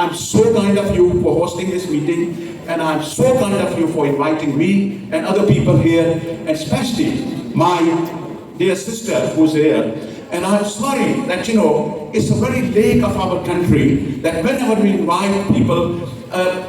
I'm so kind of you for hosting this meeting, and I'm so kind of you for inviting me and other people here, and especially my dear sister who's here. And I'm sorry that, you know, it's a very late of our country that whenever we invite people,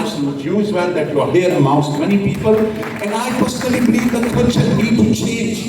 I salute you as well that you are here amongst many people, and I personally believe that culture need to change.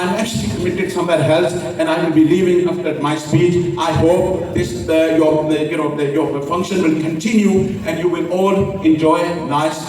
I'm actually committed somewhere else, and I will be leaving after my speech. I hope this your function will continue, and you will all enjoy nice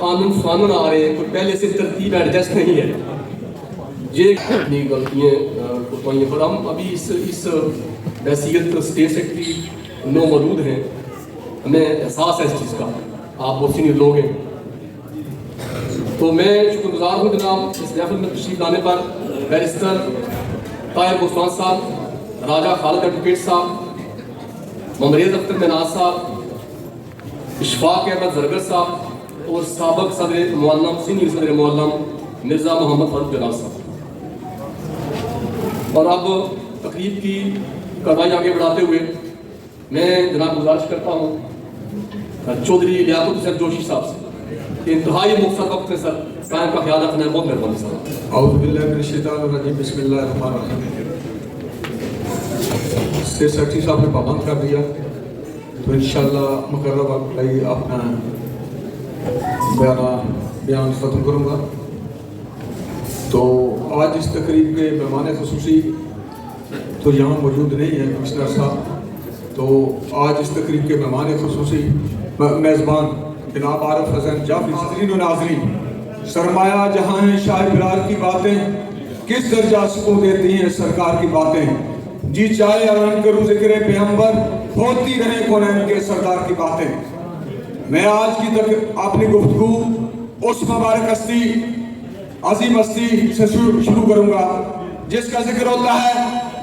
فانون آ رہے ہیں، کوئی پہلے سے ترتیب adjust نہیں ہے، یہ اپنی غلطیاں کوتاہیاں، پر ہم ابھی اس بحیثیت اسٹیٹ سیکرٹری نو موجود ہیں، ہمیں احساس ہے اس چیز کا، آپ بہت سینئر لوگ ہیں، تو میں شکر گزار ہوں جناب اس محفل میں تشریف لانے پر بیرسٹر طاہر بوسوان صاحب، راجہ خالد ایڈوکیٹ صاحب، ممریز اختر مناز صاحب، اشفاق احمد زرگر صاحب اور سابق صدر معلم سینئر صدر معلم مرزا محمد فاروق جلال صاحب. اور اب تقریب کی کارروائی آگے بڑھاتے ہوئے میں جناب گزارش کرتا ہوں چودھری لیاقت حسین جوشی صاحب سے کہ انتہائی مختصر وقت میں سر ٹائم کا خیال رکھنا ہے، بہت مہربانی سر. اعوذ باللہ من الشیطان الرجیم، بسم اللہ الرحمن الرحیم. اسٹیٹ سیکرٹری صاحب نے پابند کر دیا تو انشاءاللہ مقررہ وقت لگی اپنا بیان ختم کروں گا. تو آج اس تقریب کے مہمان خصوصی تو یہاں موجود نہیں ہیں کمشنر صاحب، تو آج اس تقریب کے مہمان خصوصی میزبان جناب عارف حسین جعفری. حاضرین و ناظرین، سرمایہ جہاں ہیں شاہ برار کی باتیں کس درجہ سکون دیتی ہیں سرکار کی باتیں، جی چاہے اعلان کروں ذکر پیغمبر ہوتی رہیں کونین کے سردار کی باتیں. میں آج کی اپنی گفتگو اس مبارک ہستی عظیم ہستی سے شروع کروں گا جس کا ذکر ہوتا ہے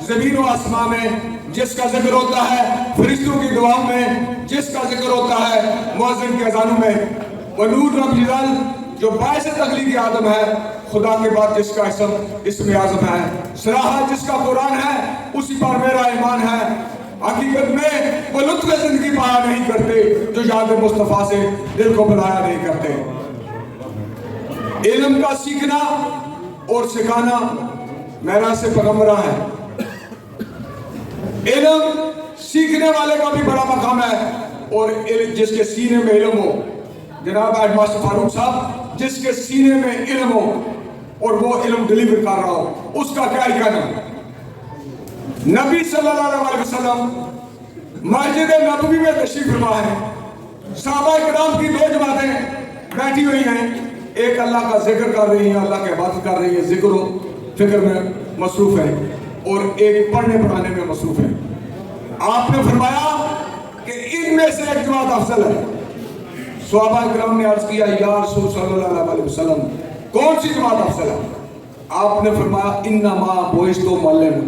زمین و آسمان میں، جس کا ذکر ہوتا ہے فرشتوں کی دعاؤں میں، جس کا ذکر ہوتا ہے مؤذن کے اذانوں میں. ونور رب جلال جو باعث تخلیق آدم ہے، خدا کے بعد جس کا اسم اعظم ہے، صراحت جس کا قرآن ہے، اسی پر میرا ایمان ہے. حقیقت میں وہ لطف زندگی پایا نہیں کرتے جو یاد مصطفیٰ سے دل کو بلایا نہیں کرتے. علم کا سیکھنا اور سکھانا میرا سے پیغمبرہ ہے. علم سیکھنے والے کا بھی بڑا مقام ہے، اور جس کے سینے میں علم ہو، جناب ہیڈ ماسٹر فاروق صاحب، جس کے سینے میں علم ہو اور وہ علم ڈلیور کر رہا ہو، اس کا کیا ہی کہنا. نبی صلی اللہ علیہ وسلم مسجد نبوی میں تشریف فرما ہے، صحابہ کرام کی دو جماعتیں بیٹھی ہوئی ہیں، ایک اللہ کا ذکر کر رہی ہیں، اللہ کی عبادت کر رہی ہیں، ذکر و فکر میں مصروف ہے، اور ایک پڑھنے پڑھانے میں مصروف ہے. آپ نے فرمایا کہ ان میں سے ایک جماعت افضل ہے. صحابہ کرام نے عرض کیا یا رسول صلی اللہ علیہ وسلم کون سی جماعت افضل ہے؟ آپ نے فرمایا انما بعثت معلما.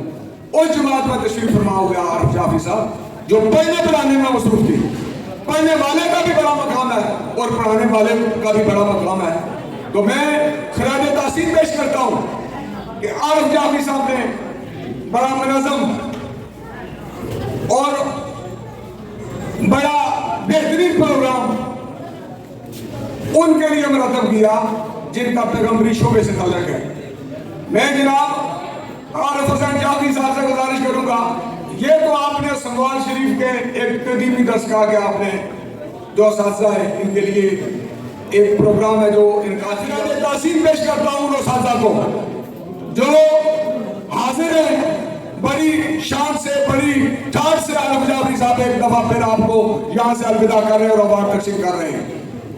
اس جماعت میں تشریف فرما ہو گیا عارف جعفری صاحب جو پڑھنے پڑھانے میں مصروف تھی. پڑھنے والے کا بھی بڑا مقام ہے اور پڑھانے والے کا بھی بڑا مقام ہے. تو میں خراج تحسین پیش کرتا ہوں کہ عارف جعفری صاحب نے بڑا منظم اور بڑا بہترین پروگرام ان کے لیے مرتب کیا جن کا پیغمبری شعبے سے تعلق ہے. میں جناب عارف حسین جعفری صاحب سے گزارش کروں گا، یہ تو آپ نے سموال شریف کے ایک قدیمی درس کہا کہ آپ نے جو اساتذہ ہیں ان کے لیے ایک پروگرام ہے جو انعقاد کیا. میں تحسین پیش کرتا ہوں ان اساتذہ کو جو حاضر ہیں، بڑی شان سے بڑی ٹھاٹ سے عارف جعفری صاحب ایک دفعہ پھر آپ کو یہاں سے الوداع کر رہے ہیں اور اوارڈ تقسیم کر رہے ہیں.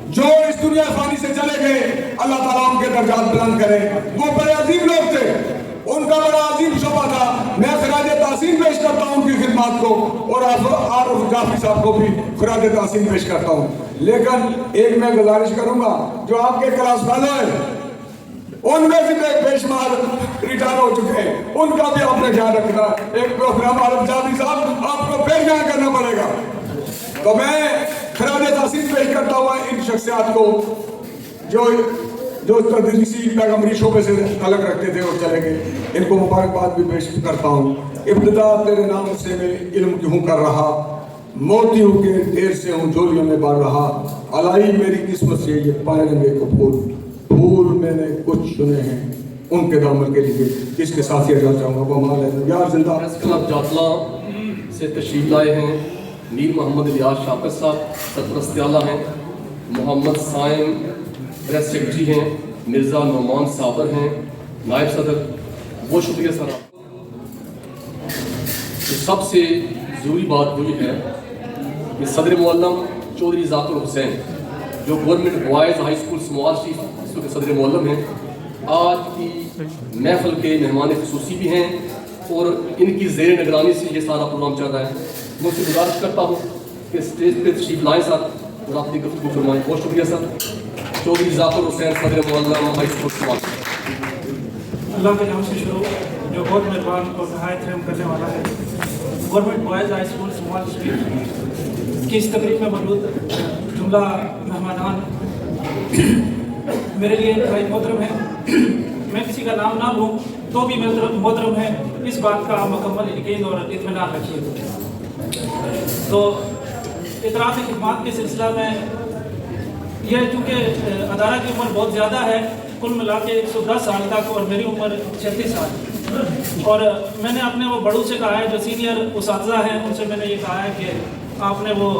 جو اس دنیا فانی سے چلے گئے اللہ تعالیٰ ان کے درجات بلند کرے. وہ بڑے عظیم لوگ تھے، ان کا بڑا عظیم شعبہ تھا. میں خراج تحسین پیش کرتا ہوں ان کی خدمات کو اور عارف جعفری صاحب کو بھی خراج تحسین پیش کرتا ہوں. لیکن ایک میں گزارش کروں گا جو آپ کے کلاس فیلو ہیں ان میں سے بے شمار ریٹائر ہو چکے ہیں، ان کا بھی آپ نے خیال رکھنا. ایک پروگرام عارف جعفری صاحب آپ کو پھر بیان کرنا پڑے گا. تو میں خراج تحسین پیش کرتا ہوا ان شخصیات کو جو تدریسی پیغمبری شعبے سے تعلق رکھتے تھے اور چلے گئے. ان کو مبارکباد بھی پیش کرتا ہوں. ابتدا تیرے نام سے میں علم کیوں کر رہا، موتی ہو کے دیر سے ہوں جھولیوں میں بڑھ رہا. الائی میری قسمت سے یہ پائے میں کو پھول میں نے کچھ چنے ہیں ان کے دامن کے لیے. اس کے ساتھ یہ کہنا چاہوں گا وہ مال ہے یار زندہ. پریس کلب جاتلاں سے تشریف لائے ہیں میر محمد الیاس شاکر صاحب، سرپرست اعلیٰ ہیں. محمد سائم پریس سیکرٹری ہیں. مرزا نعمان صابر ہیں نائب صدر. بہت شکریہ سر. سب سے ضروری بات وہی ہے کہ صدر معلم چودھری ذاکر حسین جو government boys high school Samal Sharif اس کے صدر معلم ہیں، آج کی محفل کے مہمان خصوصی بھی ہیں اور ان کی زیر نگرانی سے یہ سارا پروگرام چل رہا ہے. میں اس سے گزارش کرتا ہوں کہ اسٹیج پہ تشریف لائیں سر اور اپنی گفتگو فرمائیں. بہت شکریہ سر. چودھری ظافر حسین صدر معلم ہائی اسکول سمال. اللہ کے نام سے شروع جو بہت مہربان اور نہایت رحم کرنے والا ہے. Government boys high school Samal Sharif کی اس تقریب میں موجود جملہ مہمانان میرے لیے انتہائی محترم ہے. میں کسی کا نام نہ لوں تو بھی محترم ہے. اس بات کا مکمل یقین اور اطمینان رکھیے. تو اطراف خدمات کے سلسلہ میں یہ چونکہ ادارہ کی عمر بہت زیادہ ہے، کل ملا کے 110 سال تک، اور میری عمر 36 سال، اور میں نے اپنے وہ بڑوں سے کہا ہے جو سینئر اساتذہ ہیں، ان سے میں نے یہ کہا ہے کہ آپ نے وہ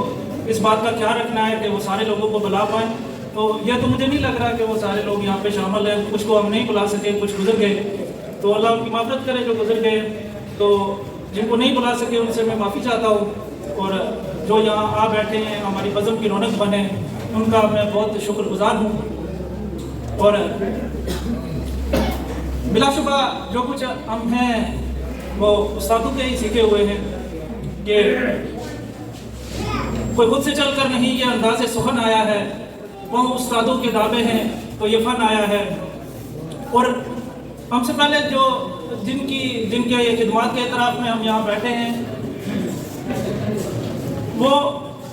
اس بات کا خیال رکھنا ہے کہ وہ سارے لوگوں کو بلا پائیں. تو یہ تو مجھے نہیں لگ رہا کہ وہ سارے لوگ یہاں پہ شامل ہیں. کچھ کو ہم نہیں بلا سکے، کچھ گزر گئے، تو اللہ ان کی معافرت کرے جو گزر گئے. تو جن کو نہیں بلا سکے ان سے میں معافی چاہتا ہوں، اور جو یہاں آ بیٹھے ہیں ہماری بزم کی رونق بنے ان کا میں بہت شکر گزار ہوں. اور بلا شبہ جو کچھ ہم ہیں وہ استادوں کے ہی سیکھے ہوئے ہیں کہ کوئی خود سے چل کر نہیں یہ انداز سخن آیا ہے، وہ استادوں کے دعوے ہیں تو یہ فن آیا ہے. اور ہم سے پہلے جو جن کے خدمات کے اعتراف میں ہم یہاں بیٹھے ہیں وہ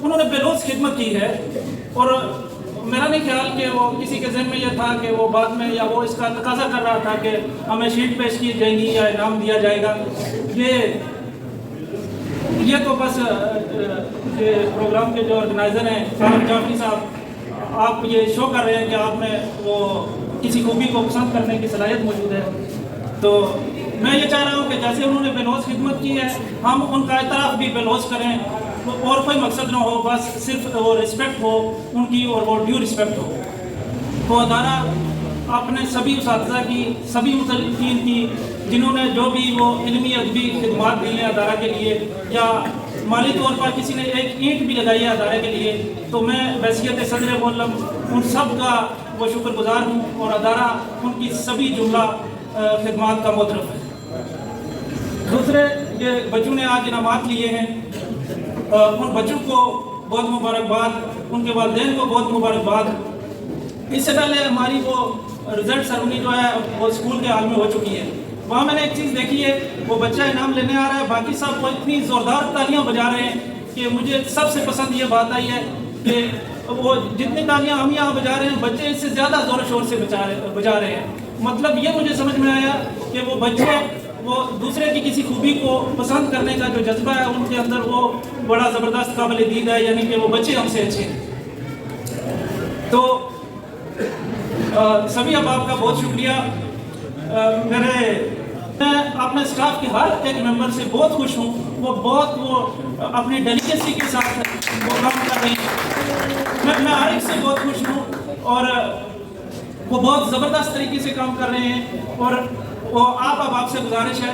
انہوں نے بے لوث خدمت کی ہے، اور میرا نہیں خیال کہ وہ کسی کے ذہن میں یہ تھا کہ وہ بعد میں یا وہ اس کا تقاضا کر رہا تھا کہ ہمیں شیٹ پیش کی جائے گی یا انعام دیا جائے گا. یہ تو بس یہ پروگرام کے جو آرگنائزر ہیں فاروق جعفری صاحب، آپ یہ شو کر رہے ہیں کہ آپ میں وہ کسی خوبی کو پسند کرنے کی صلاحیت موجود ہے. تو میں یہ چاہ رہا ہوں کہ جیسے انہوں نے بے لوث خدمت کی ہے ہم ان کا اعتراف بھی بے لوث کریں، اور کوئی مقصد نہ ہو، بس صرف وہ رسپیکٹ ہو ان کی، اور وہ ڈیو رسپیکٹ ہو. تو ادارہ اپنے سبھی اساتذہ کی، سبھی متعلقین کی جنہوں نے جو بھی وہ علمی ادبی خدمات دی ہیں ادارہ کے لیے، یا مالی طور پر کسی نے ایک اینٹ بھی لگائی ہے ادارے کے لیے، تو میں بحیثیت صدر معلم ان سب کا وہ شکر گزار ہوں، اور ادارہ ان کی سبھی جملہ خدمات کا معترف ہے. دوسرے یہ بچوں نے آج انعامات لیے ہیں، ان بچوں کو بہت مبارکباد، ان کے والدین کو بہت مبارکباد. اس سے پہلے ہماری وہ رزلٹ سرمنی جو ہے وہ اسکول کے حال میں ہو چکی ہے. وہاں میں نے ایک چیز دیکھی ہے، وہ بچہ انعام لینے آ رہا ہے، باقی سب وہ اتنی زوردار تالیاں بجا رہے ہیں کہ مجھے سب سے پسند یہ بات آئی ہے کہ وہ جتنی تالیاں ہم یہاں بجا رہے ہیں بچے اس سے زیادہ زور و شور سے بجا رہے ہیں. مطلب یہ مجھے سمجھ میں آیا کہ وہ بچے وہ دوسرے کی کسی خوبی کو پسند کرنے کا جو جذبہ ہے ان کے اندر وہ بڑا زبردست قابل دید ہے، یعنی کہ وہ بچے ہم سے اچھے ہیں. تو سبھی احباب کا بہت شکریہ. میں اپنے اسٹاف کے ہر ایک ممبر سے بہت خوش ہوں. وہ اپنی ڈیلیکیسی کے ساتھ وہ کام کر رہے ہیں. میں ہر ایک سے بہت خوش ہوں، اور وہ بہت زبردست طریقے سے کام کر رہے ہیں. اور وہ آپ سے گزارش ہے،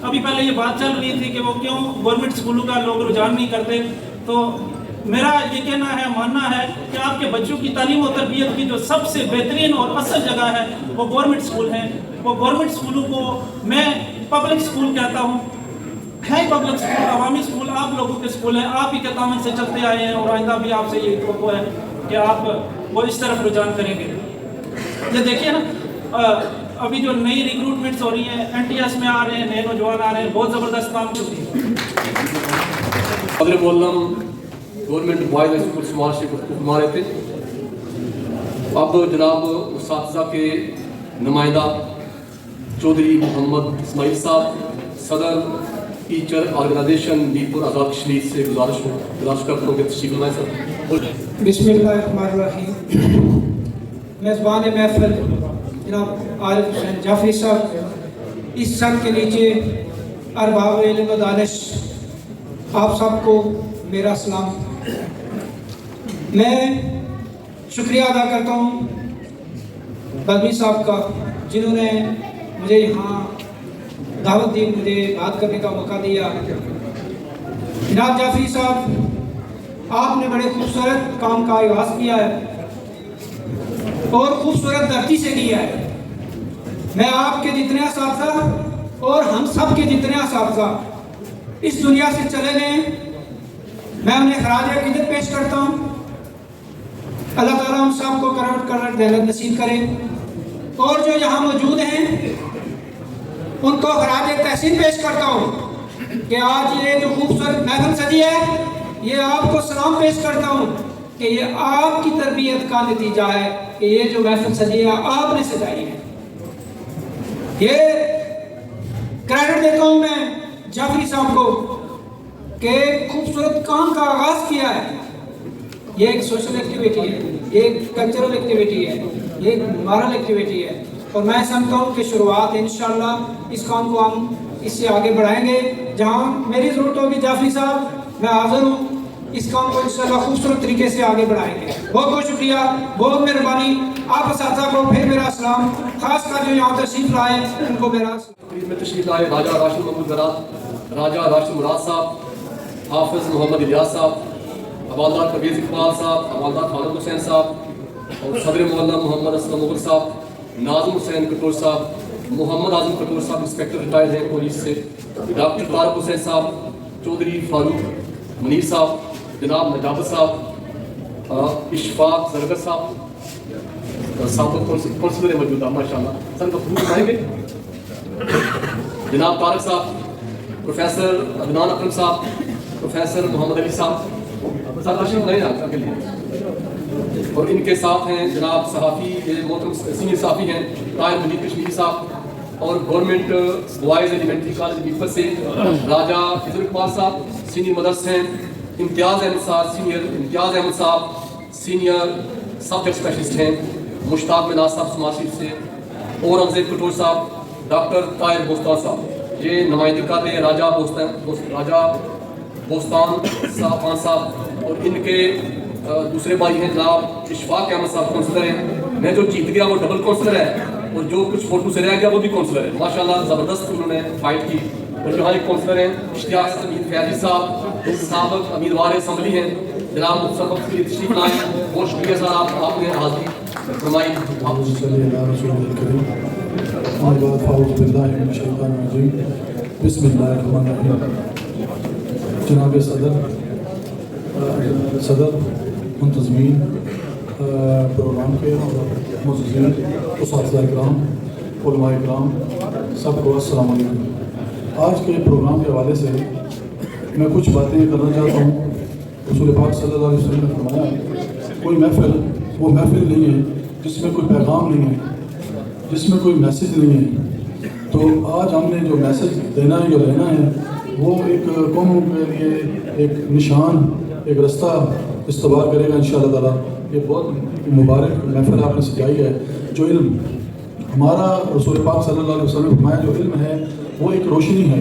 ابھی پہلے یہ بات چل رہی تھی کہ وہ کیوں گورنمنٹ اسکولوں کا لوگ رجحان نہیں کرتے، تو میرا یہ کہنا ہے، ماننا ہے کہ آپ کے بچوں کی تعلیم و تربیت کی جو سب سے بہترین اور اصل جگہ ہے وہ گورنمنٹ اسکول ہیں. وہ گورنمنٹ اسکولوں کو میں پبلک اسکول کہتا ہوں، ہے پبلک اسکول، عوامی اسکول آپ لوگوں کے اسکول ہیں، آپ ہی کے تعاون سے چلتے آئے ہیں، اور آئندہ بھی آپ سے یہی توقع ہے کہ آپ وہ اس طرف رجحان کریں گے. یہ دیکھیے نا، ابھی جو نئی ریکروٹمنٹس ہو رہی ہیں، NTS میں آ رہے ہیں، نئے نوجوان آ رہے ہیں، بہت زبردست کام. شکریہ. صدر معلم government boys high school Samal Sharif کو فرما رہے تھے. اب جناب اساتذہ کے نمائندہ چودھری محمد اسماعیل صاحب، صدر ٹیچر آرگنائزیشن میرپور آزاد کشمیر سے گزارش کرتا ہوں کہ تشریف لائیں سر. بسم اللہ الرحمن الرحیم. میزبان محفل جناب عارف حسین جعفری صاحب، اس سر کے نیچے ارباب علم و دانش، آپ سب کو میرا سلام. میں شکریہ ادا کرتا ہوں بلبی صاحب کا، جنہوں نے مجھے یہاں دعوت دی، مجھے بات کرنے کا موقع دیا. جناب جعفری صاحب، آپ نے بڑے خوبصورت کام کا آغاز کیا ہے. اور خوبصورت دھرتی سے لیا ہے۔ میں آپ کے جتنے اساتذہ اور ہم سب کے جتنے اساتذہ اس دنیا سے چلے گئے میں انہیں خراج عقیدت پیش کرتا ہوں۔ اللہ تعالیٰ ہم سب کو کرٹ دولت نصیب کرے، اور جو یہاں موجود ہیں ان کو خراج تحسین پیش کرتا ہوں کہ آج یہ جو خوبصورت محفل سجی ہے یہ آپ کو سلام پیش کرتا ہوں کہ یہ آپ کی تربیت کا نتیجہ ہے کہ یہ جو محفل سجی ہے آپ نے سجائی ہے۔ یہ کریڈٹ دیتا ہوں میں جعفری صاحب کو کہ خوبصورت کام کا آغاز کیا ہے۔ یہ ایک سوشل ایکٹیویٹی ہے، یہ ایک کلچرل ایکٹیویٹی ہے، یہ ایک مارل ایکٹیویٹی ہے، اور میں سمجھتا ہوں کہ شروعات انشاءاللہ اس کام کو ہم اس سے آگے بڑھائیں گے۔ جہاں میری ضرورت ہوگی جعفری صاحب میں حاضر ہوں، اس کام کو انشاءاللہ خوبصورت طریقے سے آگے بڑھائیں گے۔ بہت بہت شکریہ، بہت مہربانی۔ آپ اساتذہ کو پھر میرا سلام، خاص کر جو یہاں تشریف لائے ان کو میرا تقریب میں تشریف لائے راجہ راشد محمود زراعت، راجہ راشد مراد صاحب، حافظ محمد الیاس صاحب، حوالدار پرویز اقبال صاحب، حوالدار خالد حسین صاحب، اور صدر مولانا محمد اسلم مغل صاحب، ناظم حسین کٹور صاحب، محمد اعظم کٹور صاحب انسپیکٹر ریٹائرڈ ہیں پولیس سے، ڈاکٹر طارق حسین صاحب، چودھری فاروق منیر صاحب، جناب نجابت صاحب، اشفاق زرگر صاحب، سابق کونسلر موجودہ ماشاء اللہ سر کا خروج آئیں گے، جناب طارق صاحب، پروفیسر عدنان اکرم صاحب، پروفیسر محمد علی صاحب، سر تشریف لائیں آپ کے لیے، اور ان کے ساتھ ہیں جناب صحافی محترم سینئر صحافی ہیں طاہر مجید کشمیری صاحب، اور گورنمنٹ بوائز ایلیمنٹری کالج بیفت سے راجہ فضل اقبال صاحب سینئر مدرس ہیں، امتیاز احمد صاحب سینئر سبجیکٹ اسپیشلسٹ ہیں، مشتاق مناز صاحب سماج شریف سے، اورنگزیب کٹور صاحب، ڈاکٹر طاہر بوستان صاحب، یہ نمائندگی کرتے ہیں راجہ بوستان صاحب خان صاحب، اور ان کے دوسرے بھائی ہیں جناب اشفاق احمد صاحب کونسلر ہیں، میں جو جیت گیا وہ ڈبل کونسلر ہے، اور جو کچھ فوٹو سے رہ گیا وہ بھی کونسلر ہے، ماشاءاللہ زبردست انہوں نے فائٹ کی، اور جو ہمارے کونسلر ہیں اشتیاق امیر فیاضی صاحب سابق امیدوار اسمبلی ہیں، جناب مفسر کی تشریف لائیں، بہت شکریہ سر آپ نے حاضری فرمائی۔ بسم اللہ الرحمن الرحیم۔ جناب صدر منتظمین پروگرام کے معززین اساتذہ اکرام علماء اکرام سب کو السلام علیکم۔ آج کے پروگرام کے حوالے سے میں کچھ باتیں کرنا چاہتا ہوں۔ رسول پاک صلی اللہ علیہ وسلم نے فرمایا کوئی محفل وہ محفل نہیں ہے جس میں کوئی پیغام نہیں ہے، جس میں کوئی میسج نہیں ہے۔ تو آج ہم نے جو میسج دینا ہے جو لینا ہے وہ ایک قوموں کے لیے ایک نشان ایک رستہ استوار کرے گا انشاءاللہ تعالیٰ۔ یہ بہت مبارک محفل آپ نے سجائی ہے۔ جو علم ہمارا رسول پاک صلی اللہ علیہ وسلم نے فرمایا جو علم ہے وہ ایک روشنی ہے،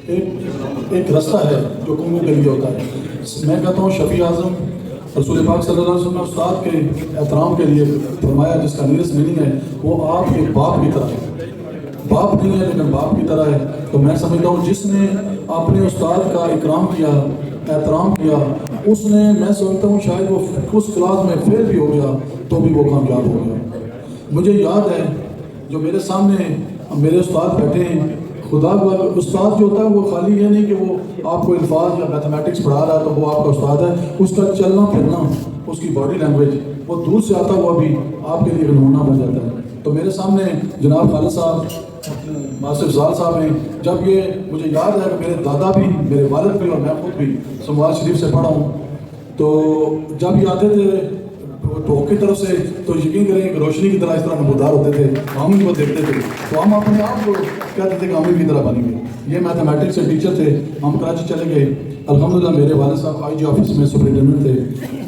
ایک رستہ ہے جو قوموں کے لیے ہوتا ہے۔ میں کہتا ہوں شفیع اعظم رسول پاک صلی اللہ علیہ وسلم نے استاد کے احترام کے لیے فرمایا جس کا نیرسٹ میننگ ہے وہ آپ کے باپ کی طرح ہے، باپ نہیں ہے لیکن باپ کی طرح ہے۔ تو میں سمجھتا ہوں جس نے اپنے استاد کا اکرام کیا احترام کیا اس نے میں سمجھتا ہوں شاید وہ اس کلاس میں فیل بھی ہو گیا تو بھی وہ کامیاب ہو گیا۔ مجھے یاد ہے جو میرے سامنے میرے استاد بیٹھے ہیں، خدا کا استاد جو ہوتا ہے وہ خالی یہ نہیں کہ وہ آپ کو الفاظ یا میتھمیٹکس پڑھا رہا ہے تو وہ آپ کا استاد ہے، اس کا چلنا پھرنا اس کی باڈی لینگویج وہ دور سے آتا ہوا بھی آپ کے لیے نمونہ بن جاتا ہے۔ تو میرے سامنے جناب خالد صاحب ناصر زال صاحب ہیں، جب یہ مجھے یاد ہے کہ میرے دادا بھی میرے والد بھی اور میں خود بھی سموال شریف سے پڑھا ہوں، تو جب یہ آتے تھے ٹوک کی طرف سے تو یقین کریں کہ روشنی کی طرح اس طرح نمودار ہوتے تھے، ہم ان کو دیکھتے تھے تو ہم اپنے آپ کو کہتے تھے کہ ہم ان کی طرح بنیں گے۔ یہ میتھمیٹکس کے ٹیچر تھے، ہم کراچی چلے گئے، الحمدللہ میرے والد صاحب آئی جی آفس میں سپرنٹینڈنٹ تھے،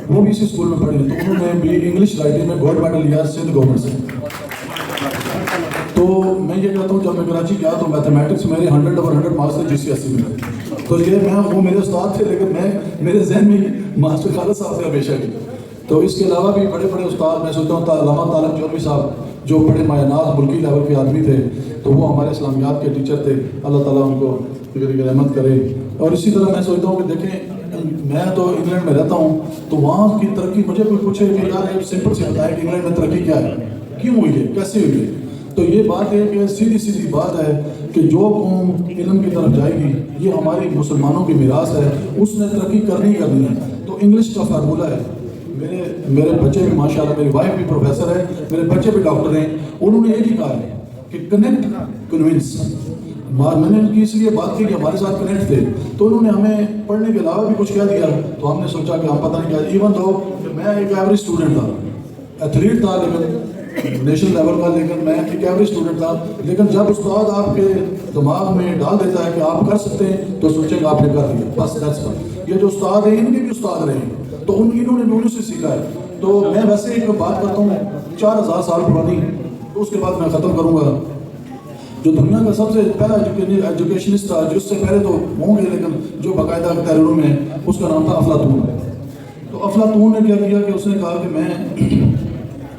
وہ بھی اسی اسکول میں پڑھے تو انہوں نے بھی انگلش رائٹنگ میں گولڈ میڈل لیا سندھ گورنمنٹ سے۔ تو میں یہ کہتا ہوں جب میں کراچی گیا تو میتھمیٹکس میرے 100/100 مارکس تھے GCSE میں، تو یہ میں وہ میرے استاد تھے لیکن میں میرے ذہن میں ماسٹر خالد صاحب سے ہمیشہ کی۔ تو اس کے علاوہ بھی بڑے بڑے استاد میں سوچتا ہوں علامہ طارق جوہری صاحب جو بڑے مایہ ناز ملکی لیول کے آدمی تھے تو وہ ہمارے اسلامیات کے ٹیچر تھے، اللہ تعالیٰ ان کو فکر رحمت کرے۔ اور اسی طرح میں سوچتا ہوں کہ دیکھیں میں تو انگلینڈ میں رہتا ہوں, تو وہاں کی ترقی مجھے کوئی پوچھے کہ یار ایک سمپل سے بتائے کہ انگلینڈ میں ترقی کیا ہے, کیوں ہوئی ہے, کیسے ہوئی ہے. تو یہ بات ہے کہ سیدھی بات ہے کہ جو قوم علم کی طرف جائے گی, یہ ہماری مسلمانوں کی میراث ہے, اس نے ترقی کرنی ہے. تو انگلش کا فارمولہ ہے. میرے بچے بھی ماشاء اللہ, میری وائف بھی پروفیسر ہے, میرے بچے بھی ڈاکٹر ہیں, انہوں نے ایک ہی کہا ہے کہ کنیکٹ کنونس. میں نے ان کی اس لیے بات کی کہ ہمارے ساتھ کنیکٹ تھے, تو انہوں نے ہمیں پڑھنے کے علاوہ بھی کچھ کہہ دیا, تو ہم نے سوچا کہ ہم پتہ نہیں کیا. ایون دو کہ میں ایک ایوریج اسٹوڈنٹ تھا, ایتھلیٹ تھا لیکن نیشنل لیول کا, لیکن میں ایک ایوریج اسٹوڈنٹ تھا. لیکن جب استاد آپ کے دماغ میں ڈال دیتا ہے کہ آپ کر سکتے ہیں, تو سوچیں کہ آپ نے کر دیا, بس دیٹس آل. یہ جو استاد ہیں ان کے بھی استاد رہے ہیں, تو انہوں نے سے سیکھا ہے. تو میں ویسے ایک بات کرتا ہوں 4000 سال پرانی, تو اس کے بعد میں ختم کروں گا. جو دنیا کا سب سے پہلا ایجوکیشنسٹ تھا, جو اس سے پہلے تو ہوں گے لیکن جو باقاعدہ تحریروں میں, اس کا نام تھا افلاطون. تو افلاطون نے کیا کیا کہ اس نے کہا کہ میں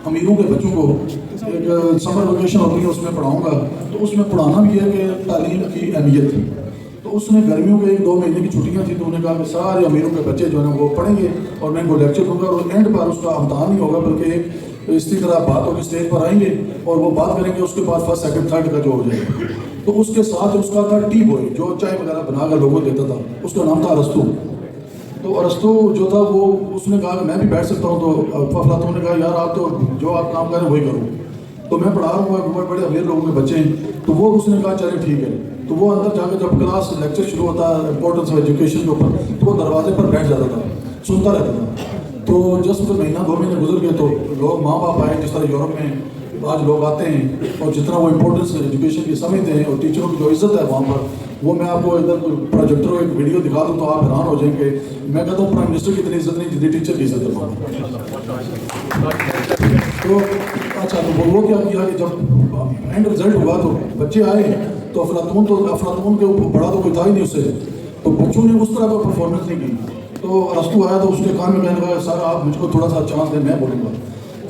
امیروں کے بچوں کو ایک سمر ویکیشن ہوتی ہے اس میں پڑھاؤں گا. تو اس میں پڑھانا بھی ہے کہ تعلیم کی اہمیت تھی. تو اس نے گرمیوں کے 1-2 مہینے کی چھٹیاں تھیں, تو انہوں نے کہا کہ سارے امیروں کے بچے جو ہیں وہ پڑھیں گے اور میں ان کو لیکچر دوں گا, اور اینڈ پر اس کا امتحان نہیں ہوگا بلکہ ایک اسی طرح بات ہوگی, اسٹیج پر آئیں گے اور وہ بات کریں گے, اس کے بعد فرسٹ سیکنڈ تھرڈ کا جو ہو جائے گا. تو اس کے ساتھ اس کا تھا ٹی بوائے, جو چائے وغیرہ بنا کر لوگوں کو دیتا تھا, اس کا نام تھا ارسطو. تو ارسطو جو تھا وہ اس نے کہا کہ میں بھی بیٹھ سکتا ہوں. تو افلاطون نے کہا یار آپ تو جو آپ کام کریں وہی کرو, تو میں پڑھا رہا ہوں, بڑے بڑے امیر لوگوں کے بچے ہیں. تو وہ اس نے کہا چلے ٹھیک ہے. تو وہ اندر جا کے جب کلاس لیکچر شروع ہوتا ہے امپورٹنس آف ایجوکیشن کے اوپر, تو وہ دروازے پر بیٹھ جاتا تھا, سنتا رہتا تھا. تو جس 1 مہینہ 2 مہینے گزر گئے, تو لوگ ماں باپ آئے, جس طرح یورپ میں آج لوگ آتے ہیں, اور جتنا وہ امپورٹنس ایجوکیشن کی سمجھتے ہیں, اور ٹیچروں کی جو عزت ہے وہاں پر, وہ میں آپ کو ادھر پروجیکٹر ایک ویڈیو دکھا دوں تو آپ حیران ہو جائیں گے. میں کہتا ہوں پرائم منسٹر کی اتنی عزت نہیں جتنی ٹیچر کی عزت ہے. تو اچھا, تو وہ کیا کیا کہ جب اینڈ رزلٹ ہوا تو بچے آئے, تو افلاطون کے اوپر بڑا تو کوئی تھا ہی نہیں اس سے, تو بچوں نے اس طرح کا پرفارمنس نہیں کی. تو ارسطو آیا تو اس کے کان میں کہنے لگا سر آپ مجھ کو تھوڑا سا چانس دیں, میں بولوں گا.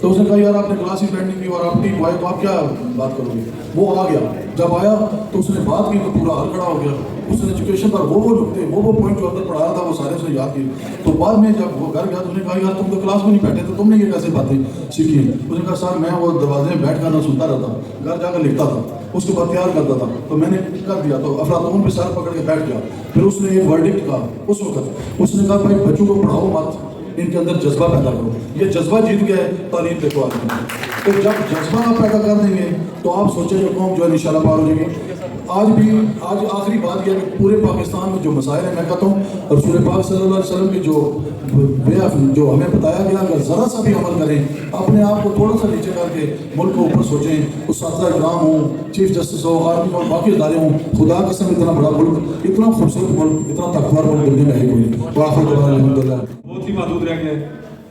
تو اس نے کہا یار آپ نے کلاس ہی اٹینڈ نہیں کی اور آپ ٹیم آئے, تو آپ کیا بات کرو گے. وہ آ گیا, جب آیا تو اس نے بات کی تو پورا حل کھڑا ہو گیا. اس نے ایجوکیشن پر وہ نکتے, وہ پوائنٹ جو اندر پڑھا رہا تھا وہ سارے اس نے یاد کیے. تو بعد میں جب وہ گھر گیا تو اس نے کہا یار تم تو کلاس میں نہیں بیٹھے تھے, تم نے یہ کیسے باتیں سیکھی. اس نے کہا سر میں وہ دروازے میں بیٹھ کر نہ سنتا رہتا, گھر جا کر لکھتا تھا, اس کے بعد تیار کرتا تھا, تو میں نے کر دیا. تو افلاطون بھی سر پکڑ کے بیٹھ گیا. پھر اس نے ایک ورڈکٹ کہا اس وقت, اس نے کہا بھائی بچوں کو پڑھاؤ مت, ان کے اندر جذبہ پیدا کرو. یہ جذبہ جیت گیا ہے, تعلیم دیکھو آج. تو جب جذبہ آپ پیدا کر دیں گے تو آپ سوچیں کہ قوم جو ہے انشاءاللہ پار ہو جائے گی. آج آخری بات یہ ہے کہ پورے پاکستان میں جو مسائل ہیں, میں کہتا ہوں رسول پاک صلی اللہ علیہ وسلم کی جو ہمیں بتایا گیا, اگر ذرا سا بھی عمل کریں, اپنے آپ کو تھوڑا سا نیچے کر کے ملک کو اوپر سوچیں, اساتذہ کرام ہوں, چیف جسٹس ہو, آرمی اور باقی ادارے ہوں, خدا قسم اتنا بڑا ملک, اتنا خوبصورت ملک, اتنا تقویٰ ملک دنیا میں ہے کوئی نہیں. الحمدللہ بہت ہی محدود رہ گئے.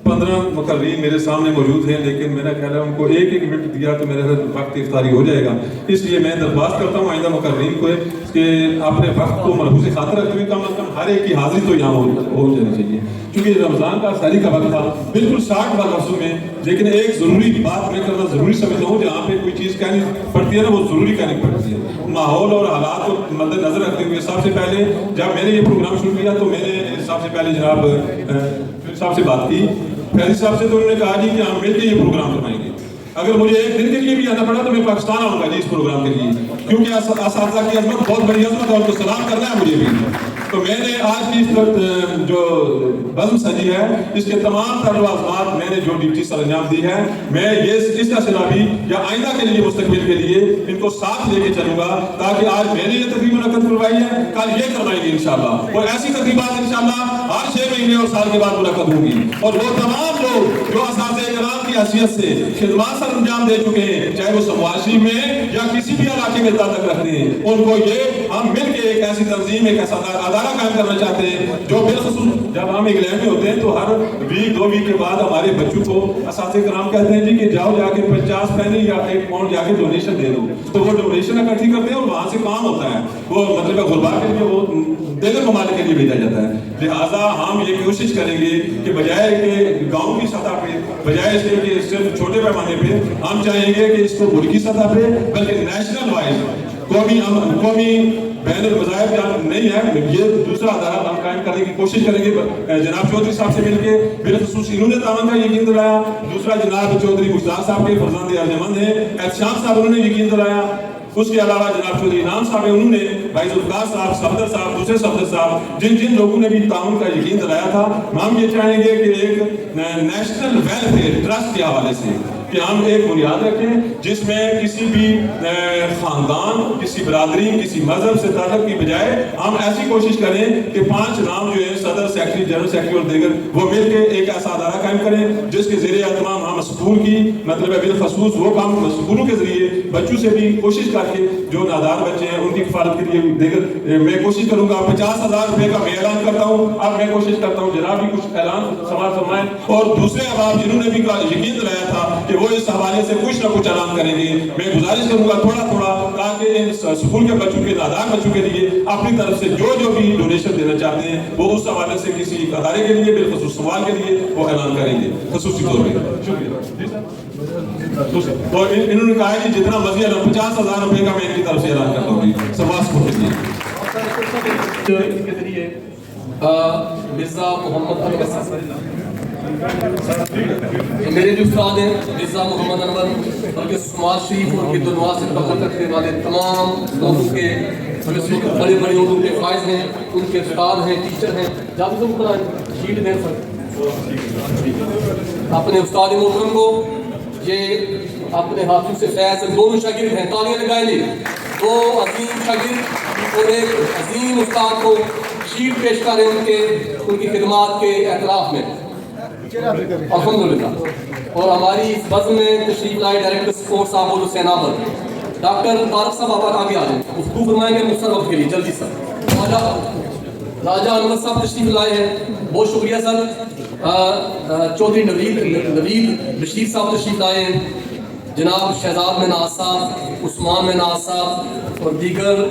15 مقررین میرے سامنے موجود ہیں, لیکن میرا خیال ہے ان کو 1-1 منٹ دیا تو میرے وقت افطاری ہو جائے گا. اس لیے میں درخواست کرتا ہوں آئندہ مقررین کو کہ اپنے وقت کو ملحوظ خاطر رکھتے ہوئے کم از کم ہر ایک کی حاضری تو یہاں ہو جانی چاہیے, کیونکہ رمضان کا سحری کا وقت تھا بالکل 60 لفظوں میں. لیکن ایک ضروری بات میں کرنا ضروری سمجھتا ہوں, جہاں پہ کوئی چیز کہنی پڑتی ہے نا وہ ضروری کہنی پڑتی ہے. ماحول اور حالات کو مد نظر رکھتے ہوئے سب سے پہلے جب میں نے یہ پروگرام شروع کیا تو میں نے سب سے پہلے جناب صاحب سے بات کی, فیضی صاحب سے, تو انہوں نے کہا جی کہ ہم مل کے یہ پروگرام کروائیں گے. اگر مجھے ایک دن کے لیے بھی آنا پڑا تو میں پاکستان آؤں گا جی اس پروگرام کے لیے, کیونکہ اساتذہ کی عظمت بہت بڑی عظمت ہے, ان کو سلام کرنا ہے مجھے بھی. تو میں نے آج کی اس جو بزم سجی ہے, اس کے تمام لوازمات میں نے جو ڈیوٹی سر انجام دی ہے, میں یہ اس کا سلابی یا آئندہ کے لیے مستقبل کے لیے ان کو ساتھ لے کے چلوں گا, تاکہ آج میں نے یہ تقریب منعقد کروائی ہے, کل یہ کروائیں گے انشاءاللہ, اور ایسی تقریبات انشاءاللہ ہر 6 مہینے اور سال کے بعد منعقد ہوں گی. اور وہ تمام لوگ جو اساتذہ کرام کی حیثیت سے خدمات سر انجام دے چکے ہیں, چاہے وہ سمواشی میں یا کسی بھی علاقے میں تعلق رکھتے ہیں, ان کو یہ ہم مل کے ایک ایسی تنظیم, ایک ایسا ادارہ قائم کرنا چاہتے ہیں جو بالخصوص جب ہم انگلینڈ میں ہوتے ہیں تو ہر ویک 2 ویک کے بعد ہمارے بچوں کو اساتذہ کرام کہتے ہیں جی کہ جاؤ جا کے 50 پینی یا 1 پاؤنڈ جا کے ڈونیشن دے دو, تو وہ ڈونیشن اکٹھی کرتے ہیں اور وہاں سے کام ہوتا ہے, وہ مطلب غربا کے لیے وہ دیگر ممالک کے لیے بھیجا جاتا ہے. لہٰذا ہم یہ کوشش کریں گے کہ بجائے کہ گاؤں کی سطح پہ, بجائے اس کے کہ صرف چھوٹے پیمانے پہ, ہم چاہیں گے کہ اس کو ملکی سطح پہ بلکہ نیشنل وائز قومی بین المذاہب نہیں ہے، یہ دوسرا ادارہ ہم قائم کرنے کی کوشش کریں گے جناب چودھری صاحب سے مل کے، بالخصوص انہوں نے تعاون کا یقین دلایا. دوسرا جناب چودھری مشتاق صاحب کے فرزند ارجمند ہیں، احتشام صاحب انہوں نے یقین دلایا. اس کے علاوہ جناب چودھری انعام صاحب ہیں، انہوں نے بھائی ذوالفقار صاحب، صفدر صاحب، دوسرے صفدر صاحب، جن لوگوں نے بھی تعاون کا یقین دلایا تھا. ہم یہ چاہیں گے کہ ایک نیشنل ویلفیئر ٹرسٹ کے حوالے سے کہ ہم ایک بنیاد رکھیں جس میں کسی بھی خاندان، کسی برادری، کسی مذہب سے تعلق کی بجائے ہم ایسی کوشش کریں کہ 5 نام جو ہیں صدر، سیکرٹری، جنرل سیکرٹری اور دیگر، وہ مل کے ایک ایسا ادارہ قائم کریں جس کے زیر اہتمام ہم اسکول کی مطلب ہے بالخصوص وہ کام اسکولوں کے ذریعے بچوں سے بھی کوشش کر کے جو نادار بچے ہیں ان کی کفالت کے لیے دیگر میں کوشش کروں گا. 50,000 روپے کا میں اعلان کرتا ہوں. اب میں کوشش کرتا ہوں جناب بھی کچھ اعلان سماعت فرمائیں، اور دوسرے احباب جنہوں نے بھی یقین دلایا تھا کہ وہ اس حوالے سے کچھ نہ کچھ اعلان کریں گے، میں گزارش کروں گا تھوڑا تاکہ ان اسکول کے بچوں کے نادار بچوں کے لیے اپنی طرف سے جو بھی ڈونیشن دینا چاہتے ہیں وہ اس حوالے سے کسی ادارے کے لیے بالخصوص سوال کے لیے وہ اعلان کریں گے خصوصی طور پہ. شکریہ. تو انہوں نے کہا ہے کہ جتنا مرضی 50,000 روپے کا میں ان کی طرف سے اعلان کرتا ہوں سماج کو کے ذریعے مرزا محمد انور میرے جو استاد ہیں مرزا محمد انور اور سماج شریف اور کے دنوا سے تعلق رکھنے والے تمام لوگوں کے بڑے بڑے لوگوں کے فائز ہیں، ان کے استاد ہیں، ٹیچر ہیں. جب تم شیٹ دیں سر اپنے استاد محترم کو، یہ اپنے ہاتھوں سے فیض دونوں شاگرد ہیں، تالیاں لگائیں گے. 2 عظیم شاگرد اور ایک عظیم استاد کو شیٹ پیش کریں ان کی خدمات کے اعتراف میں الحمدللہ. اور ہماری اس بزم میں تشریف لائے ڈائریکٹر سپورٹ صاحب اور حسین احمد، ڈاکٹر طارق صاحب آپ آگے آ جائیں، گفتگو فرمائیں گے مختصر وقت کے لیے جلدی سر. راجہ انور صاحب تشریف لائے ہیں، بہت شکریہ سر. چودھری نوید بشیر صاحب تشریف لائے ہیں، جناب شہزاد مناز صاحب، عثمان مناز صاحب اور دیگر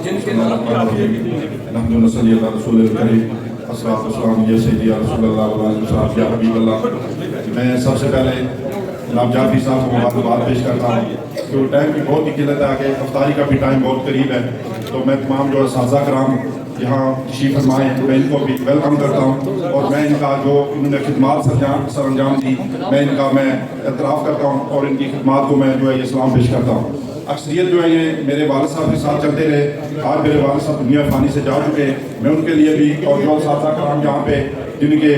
جن کے نام الحمدللہ صلی اللہ رسول الکریم السلام والسلام یا سیدی یا رسول اللہ علیہ وسلم یا حبیب اللہ. میں سب سے پہلے جناب جعفری صاحب کو مبارکباد پیش کرتا ہوں کہ ٹائم کی بہت ہی قلت ہے کہ افطاری کا بھی ٹائم بہت قریب ہے. تو میں تمام جو اساتذہ کرام یہاں تشریف فرمائے ہیں میں ان کو بھی ویلکم کرتا ہوں، اور میں ان کا جو انہوں نے خدمات سر انجام دی میں ان کا میں اعتراف کرتا ہوں اور ان کی خدمات کو میں جو ہے یہ سلام پیش کرتا ہوں. اکثریت جو ہے یہ میرے والد صاحب کے ساتھ چلتے رہے، آج میرے والد صاحب دنیا فانی سے جا چکے، میں ان کے لیے بھی اور جو اساتذہ کرام یہاں پہ جن کے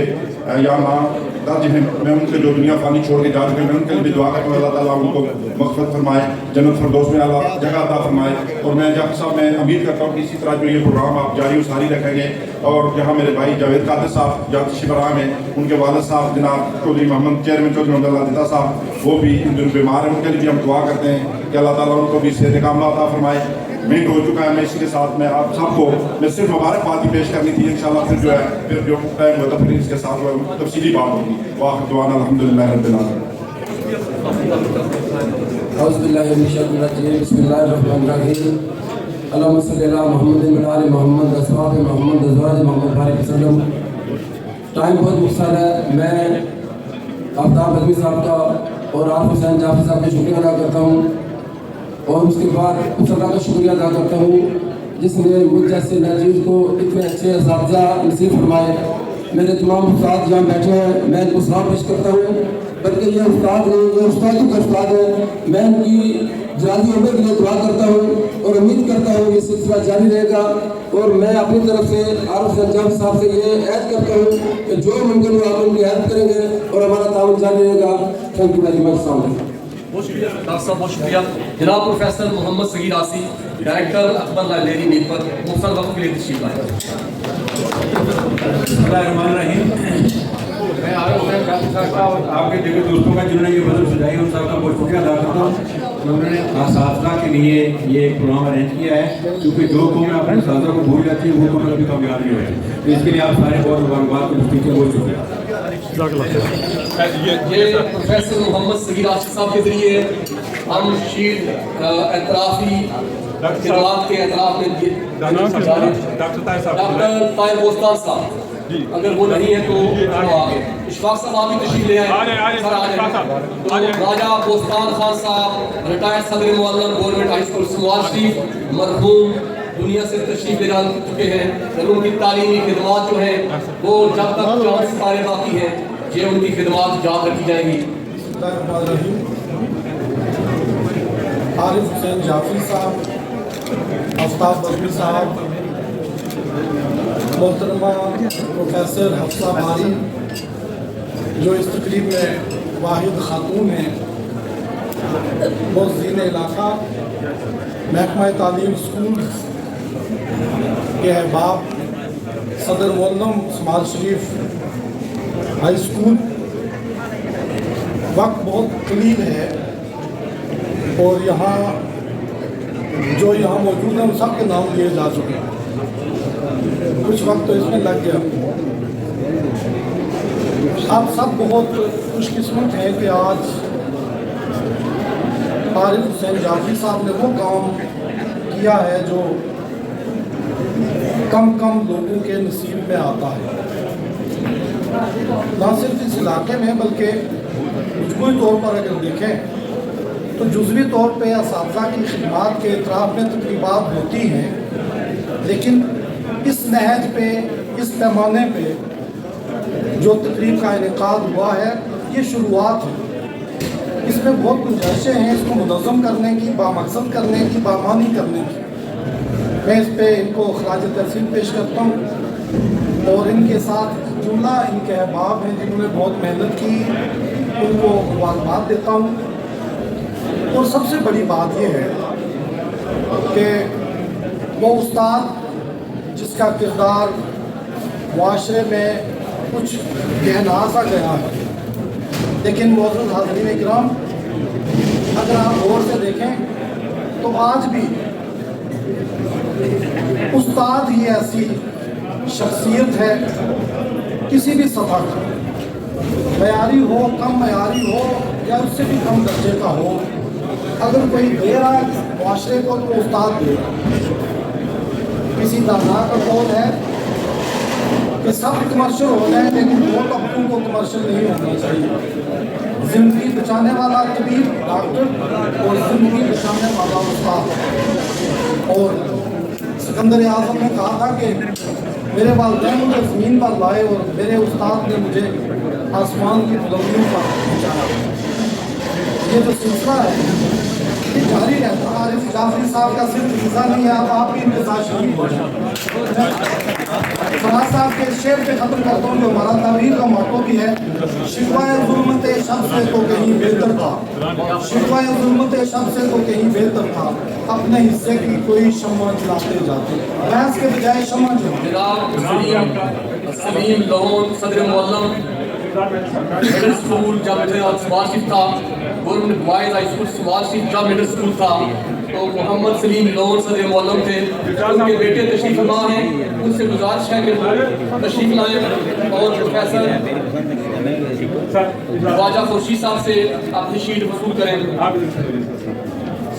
یہاں درج ہیں میں ان کے جو دنیا فانی چھوڑ کے جا چکے میں ان کے لیے بھی دعا کرتا ہوں اللہ تعالیٰ ان کو مغفرت فرمائے، جنت فردوس میں اللہ جگہ عطا فرمائے. اور میں جعفر صاحب میں امید کرتا ہوں کہ اسی طرح جو یہ پروگرام آپ جاری و ساری رکھیں گے. اور یہاں میرے بھائی جاوید قادر صاحب جہاں تشریف فرما ہیں، ان کے والد صاحب جناب چودھری محمد چیئرمین چودھری محمد اللہ دیتا صاحب وہ بھی ان دن بیمار ہیں، ان کے لیے بھی ہم دعا کرتے ہیں کہ اللہ تعالیٰ ان کو بھی صحت کاملہ عطا فرمائے. منٹ ہو چکا ہے، میں اسی کے ساتھ میں آپ سب کو میں صرف مبارکباد ہی پیش کرنی تھی. انشاءاللہ پھر جو ہے پھر جو ٹائم ہوتا پھر اس کے ساتھ جو ہے تفصیلی بات ہوگی. وآخر دعوانا الحمدللہ رب العالمین. اعوذ باللہ من الشیطان الرجیم بسم اللہ الرحمن الرحیم. اللہم صلی علی محمد و آل محمد اصحاب محمد ازواج محمد بارک وسلم. ٹائم بہت مختصر ہے، میں آفتاب بزمی صاحب کا اور آپ حسین جعفری صاحب کا شکریہ ادا کرتا ہوں، اور اس کے بعد اس اللہ کا شکریہ ادا کرتا ہوں جس نے مجھ جیسے ناجیز کو اتنے اچھے اساتذہ نصیب فرمائے. میرے تمام استاد جہاں بیٹھے ہیں میں ان کو سلام پیش کرتا ہوں، بلکہ یہ استاد نہیں یہ استادوں کا استاد ہے. میں ان کی جلدی عمر کے لیے دعا کرتا ہوں اور امید کرتا ہوں یہ سلسلہ جاری رہے گا. اور میں اپنی طرف سے عارف جعفری صاحب سے یہ عہد کرتا ہوں کہ جو ممکن ہو آپ ان کی ہیلپ کریں گے اور ہمارا تعاون جاری رہے گا. Thank you very much. السلام علیکم. بہت شکریہ ڈاکٹر صاحب، بہت شکریہ. جناب پروفیسر محمد صغیر آسی ڈائریکٹر اکبر لائبریری نیپر مختصر وقت کے لیے تشریف لائے. بسم اللہ الرحمن الرحیم. میں آپ کے دیگر دوستوں کا جنہوں نے یہ مدد سجائی ان سب کا بہت شکریہ ادا کرتا ہوں کہ انہوں نے اساتذہ کے لیے یہ ایک پروگرام ارینج کیا ہے، کیونکہ جو قومیں اپنے اساتذہ کو بھول جاتی ہیں وہ قومیں کبھی کامیاب نہیں ہوتی. تو اس کے لیے آپ سارے بہت مبارکباد کو مفتی کے بہت شکریہ. یہ پروفیسر محمد صغیر آسی صاحب کے ذریعے ہم شیٹ اعترافی خدمات کے اعتراف میں ڈاکٹر طاہر بوستان صاحب اگر وہ نہیں ہے تو وہ آگے اشفاق صاحب آپ بھی تشریف لے آئے. سر آ جائیں. راجہ بوستان خان صاحب ریٹائرڈ صدر معلم گورنمنٹ ہائی اسکول سموال شریف مرحوم دنیا سے تشریف لے جا چکے ہیں. ان کی تعلیمی خدمات جو ہیں وہ جب تک 4 ستارے باقی ہیں یہ ان کی خدمات یاد رکھی جائیں گی. عارف حسین جعفری صاحب، آفتاب بزمی صاحب، محترمہ پروفیسر حفصہ باری جو اس تقریب میں واحد خاتون ہیں، موزین علاقہ، محکمہ تعلیم اسکول کے احباب، صدر معلم سمال شریف ہائی اسکول. وقت بہت قلیل ہے اور یہاں جو یہاں موجود ہیں ان سب کے نام لیے جا چکے ہیں. کچھ وقت تو اس میں لگ گیا. آپ سب بہت خوش قسمت ہیں کہ آج عارف حسین جعفری صاحب نے وہ کام کیا ہے جو کم لوگوں کے نصیب میں آتا ہے. نہ صرف اس علاقے میں بلکہ مجموعی طور پر اگر دیکھیں تو جزوی طور پہ اساتذہ کی خدمات کے اطراف میں تقریبات ہوتی ہیں، لیکن اس نہج پہ، اس پیمانے پہ جو تقریب کا انعقاد ہوا ہے یہ شروعات ہے. اس میں بہت گنجائشیں ہیں اس کو منظم کرنے کی، بامقصد کرنے کی، بامانی کرنے کی. میں اس پہ ان کو خراج تحسین پیش کرتا ہوں اور ان کے ساتھ جملہ ان کے احباب ہیں جنہوں نے بہت محنت کی، ان کو مبارکباد دیتا ہوں. اور سب سے بڑی بات یہ ہے کہ وہ استاد جس کا کردار معاشرے میں کچھ گہنا سا گیا ہے، لیکن معزز حاضرین اکرام اگر آپ غور سے دیکھیں تو آج بھی استاد ہی ایسی شخصیت ہے کسی بھی سطح کا، معیاری ہو، کم معیاری ہو یا اس سے بھی کم درجے کا ہو، اگر کوئی دے رہا ہے معاشرے کو تو استاد دے رہا. کسی دانا کا قول ہے کہ سب کمرشل ہو جائیں لیکن وہ طبقوں کو کمرشل نہیں ہونا چاہیے. زندگی بچانے والا طبیب ڈاکٹر اور زندگی بچانے والا استاد. اور سکندر اعظم نے کہا تھا کہ میرے والدین مجھے زمین پر لائے اور میرے استاد نے مجھے آسمان کی بلندیوں پر پہنچایا. یہ جو سلسلہ ہے یہ جاری رہتا ہے. عارف جعفری صاحب کا صرف انتظار نہیں ہے، اب آپ بھی انتظار شریف ہو جائیں. سماج صاحب کے شعر پہ ختم کرتا ہوں جو ہمارا تحریر کا موٹو بھی ہے، شکوائے ظلمت شب سے تو کہیں بہتر تھا، شکوائے ظلمت شب سے تو کہیں بہتر تھا، اپنے حصے کی کوئی شمع جلاتے جاتے، بحث کے بجائے شمع جناب سلیم لون صدر معلم مڈل اسکول جب سمال شریف تھا، government boys high school Samal Sharif جب مڈل اسکول تھا تو محمد سلیم لون صدر معلم تھے. ان کے بیٹے تشریف لا ہیں، ان سے گزارش ہے کہ تشریف لائیں اور پروفیسر خواجہ خورشید صاحب سے اپنی شیٹ وصول کریں.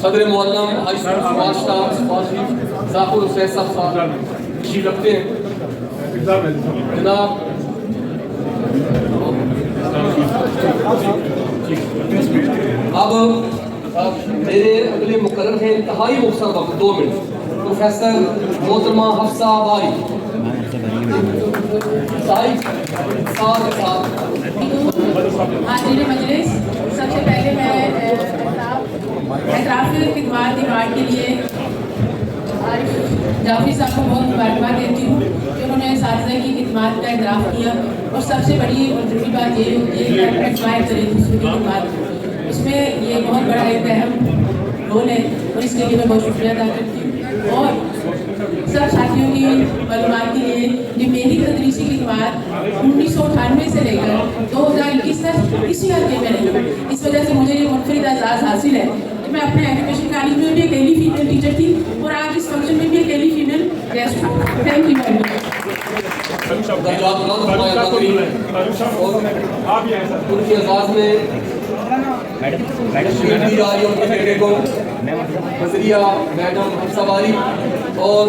صدر معلم ہائی اسکول سمال شریف ذاکر حسین صاحب تشریف رکھتے ہیں. جناب اب میرے اگلے مقرر ہیں انتہائی مختصر وقت 2 منٹ. پروفیسر محترمہ حفصہ باری حاضرین مجلس، سب سے پہلے میں اعتراف خدمات ایوارڈ کے لیے عارف جعفری صاحب کو بہت مبارکباد دیتی ہوں کہ انہوں نے اساتذہ کی خدمات کا اعتراف کیا. اور سب سے بڑی اور ضروری بات یہ ہوتی ہے کہ ایڈمائر کریں دوسروں کی خدمات، اس میں یہ بہت بڑا ایک اہم رول ہے اور اس کے لیے میں بہت شکریہ ادا کرتی ہوں. اور سب ساتھیوں کی معلومات کے لیے کہ میری تدریسی خدمات 1998 سے لے کر 2021 تک اسی حلقے میں رہی. اس وجہ سے مجھے یہ منفرد اعزاز حاصل ہے کہ میں اپنے ایجوکیشن کالج میں بھی ایک پہلی فیمیل ٹیچر تھی اور آج اس فنکشن میں بھی ایک پہلی فیمیل گیسٹ ہوں. Thank you very much. ان کے اعزاز میں بیٹے کو نظریہ میڈم حفصہ باری اور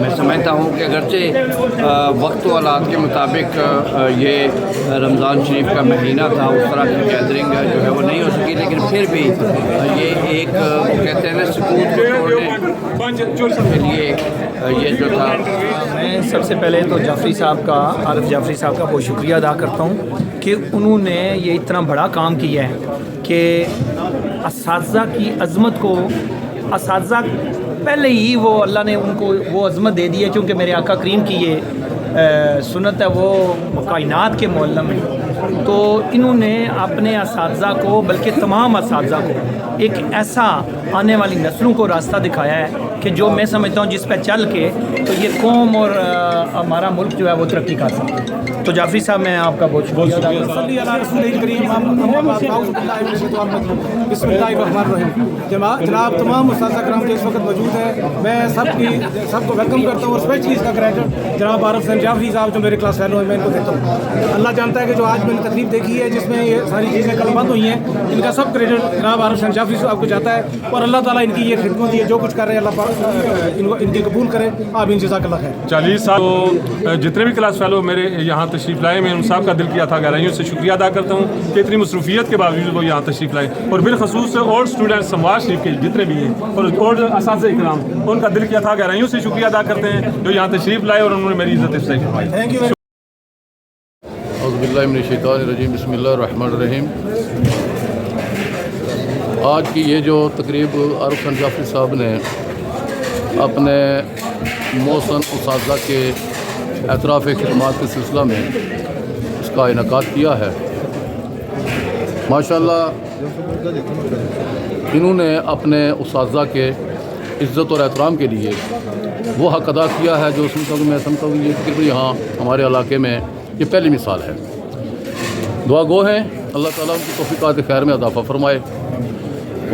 میں سمجھتا ہوں کہ اگرچہ وقت و حالات کے مطابق یہ رمضان شریف کا مہینہ تھا، اس طرح کی گیدرنگ جو ہے وہ نہیں ہو سکی، لیکن پھر بھی یہ ایک وہ کہتے ہیں نا سکوت کو توڑنے کے لیے یہ جو تھا. میں سب سے پہلے تو جعفری صاحب کا، عارف جعفری صاحب کا بہت شکریہ ادا کرتا ہوں کہ انہوں نے یہ اتنا بڑا کام کیا ہے کہ اساتذہ کی عظمت کو، اساتذہ پہلے ہی وہ اللہ نے ان کو وہ عظمت دے دی ہے، چونکہ میرے آقا کریم کی یہ سنت ہے، وہ کائنات کے معلم ہیں، تو انہوں نے اپنے اساتذہ کو، بلکہ تمام اساتذہ کو ایک ایسا آنے والی نسلوں کو راستہ دکھایا ہے کہ جو میں سمجھتا ہوں جس پہ چل کے تو یہ قوم اور ہمارا ملک جو ہے وہ ترقی کر سکتا ہے. تو جعفری صاحب میں آپ کا بہت شکریہ ادا کرتا ہوں. بسم اللہ الرحمن الرحیم. جناب تمام اساتذہ کرام جو اس وقت موجود ہیں، میں سب کو ویلکم کرتا ہوں، اور اسپیشلی اس کا کریڈٹ جناب عارف حسین جعفری صاحب جو میرے کلاس فیلو ہیں، میں ان کو دیتا ہوں. اللہ جانتا ہے کہ جو آج میں نے تقریب دیکھی ہے جس میں یہ ساری چیزیں کل بند ہوئی ہیں، ان کا سب کریڈٹ جناب عارف حسین جعفری صاحب کو جاتا ہے، اور اللہ تعالیٰ ان کی یہ خدمت، یہ جو کچھ کر رہے ہیں اللہ ان کی قبول کرے. آپ ان جزاک اللہ خیر. 40 سال جتنے بھی کلاس فیلو میرے یہاں تشریف لائے، میں ان صاحب کا دل کیا تھا، گہرائیوں سے شکریہ ادا کرتا ہوں کہ اتنی مصروفیت کے باوجود وہ یہاں تشریف لائے، اور بالخصوص اولڈ اسٹوڈنٹس سماج شریف کے جتنے بھی ہیں اور اولڈ اساتذہ اکرام، ان کا دل کیا تھا، گہرائیوں سے شکریہ ادا کرتے ہیں جو یہاں تشریف لائے اور انہوں نے میری عزت افزائی فرمائی. اعوذ باللہ من الشیطان الرجیم. بسم اللہ الرحمن الرحیم. آج کی یہ جو تقریب عارف حسین جعفری صاحب نے اپنے محسن اساتذہ کے اعتراف خدمات کے سلسلہ میں اس کا انعقاد کیا ہے، ماشاءاللہ انہوں نے اپنے اساتذہ کے عزت اور احترام کے لیے وہ حق ادا کیا ہے جو میں سمجھتا ہوں یہ تقریباً یہاں ہمارے علاقے میں یہ پہلی مثال ہے. دعا گو ہیں اللہ تعالیٰ ان کی توفیقات خیر میں اضافہ فرمائے،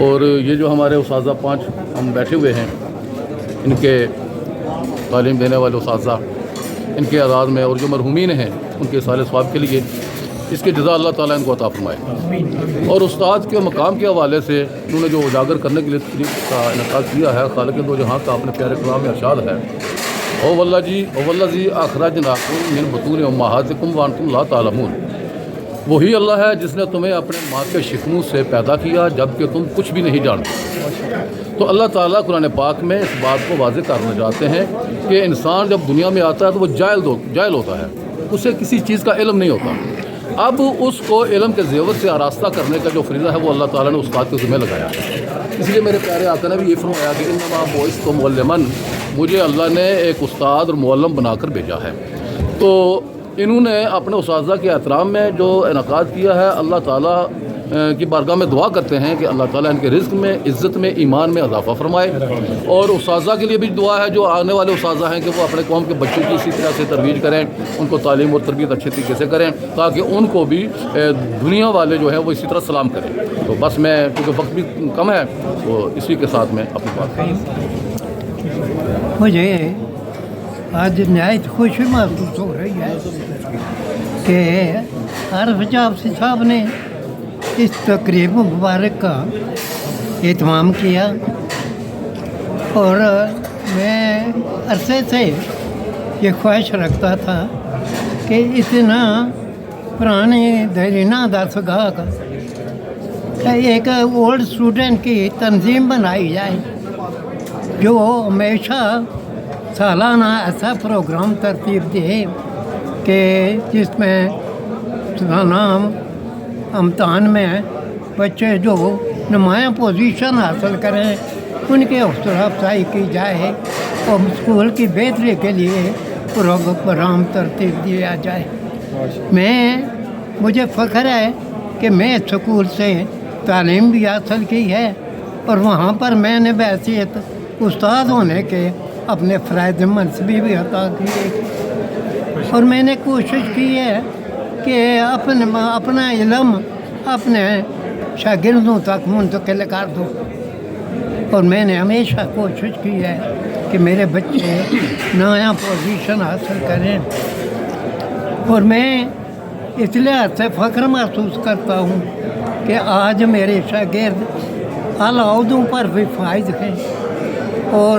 اور یہ جو ہمارے اساتذہ 5 ہم بیٹھے ہوئے ہیں، ان کے تعلیم دینے والے اساتذہ، ان کے اعزاز میں، اور جو مرحومین ہیں ان کے اصال ثواب کے لیے اس کے جزا اللہ تعالیٰ ان کو عطا فرمائے. اور استاد کے مقام کے حوالے سے انہوں نے جو اجاگر کرنے کے لیے تقریب کا انعقاد کیا ہے، خالق دو جہاں کا اپنے پیارے کلام میں ارشاد ہے، او واللہ جی اخرجناکم من بطون امہاتکم وانتم لا تعلمون. وہی اللہ ہے جس نے تمہیں اپنے ماں کے شکموں سے پیدا کیا جبکہ تم کچھ بھی نہیں جانتے. تو اللہ تعالیٰ قرآن پاک میں اس بات کو واضح کرنا چاہتے ہیں کہ انسان جب دنیا میں آتا ہے تو وہ جاہل ہوتا ہے، اسے کسی چیز کا علم نہیں ہوتا. اب اس کو علم کے زیور سے آراستہ کرنے کا جو فریضہ ہے وہ اللہ تعالیٰ نے استاد کے ذمہ لگایا ہے. اس لیے میرے پیارے آقا نے بھی یہ فرمایا کہ انما بعثت معلما، مجھے اللہ نے ایک استاد اور معلم بنا کر بھیجا ہے. تو انہوں نے اپنے اساتذہ کے احترام میں جو انعقاد کیا ہے، اللہ تعالیٰ کی بارگاہ میں دعا کرتے ہیں کہ اللہ تعالیٰ ان کے رزق میں، عزت میں، ایمان میں اضافہ فرمائے. اور اساتذہ کے لیے بھی دعا ہے جو آنے والے اساتذہ ہیں کہ وہ اپنے قوم کے بچوں کی اسی طرح سے ترویج کریں، ان کو تعلیم اور تربیت اچھے طریقے سے کریں تاکہ ان کو بھی دنیا والے جو ہیں وہ اسی طرح سلام کریں. تو بس میں کیونکہ وقت بھی کم ہے تو اسی کے ساتھ میں اپنی بات مجھے آج نہایت خوشی محسوس ہو رہی ہے کہ عارف جعفری صاحب نے اس تقریب مبارک کا اہتمام کیا، اور میں عرصے سے یہ خواہش رکھتا تھا کہ اتنا پرانے دیرینہ دستگاہ کا ایک اولڈ اسٹوڈنٹ کی تنظیم بنائی جائے جو ہمیشہ سالانہ ایسا پروگرام ترتیب دے کہ جس میں نام امتحان میں بچے جو نمایاں پوزیشن حاصل کریں ان کی حوصلہ افزائی کی جائے اور اسکول کی بہتری کے لیے پروگرام ترتیب دیا جائے. مجھے فخر ہے کہ میں اسکول سے تعلیم بھی حاصل کی ہے اور وہاں پر میں نے بحیثیت استاد ہونے کے اپنے فرائض منصبی بھی عطا کیے، اور میں نے کوشش کی ہے کہ اپنا علم اپنے شاگردوں تک منتقل کر دوں، اور میں نے ہمیشہ کوشش کی ہے کہ میرے بچے نیا پوزیشن حاصل کریں. اور میں اس لحاظ سے فخر محسوس کرتا ہوں کہ آج میرے شاگرد اعلیٰ عہدوں پر بھی فائز ہیں اور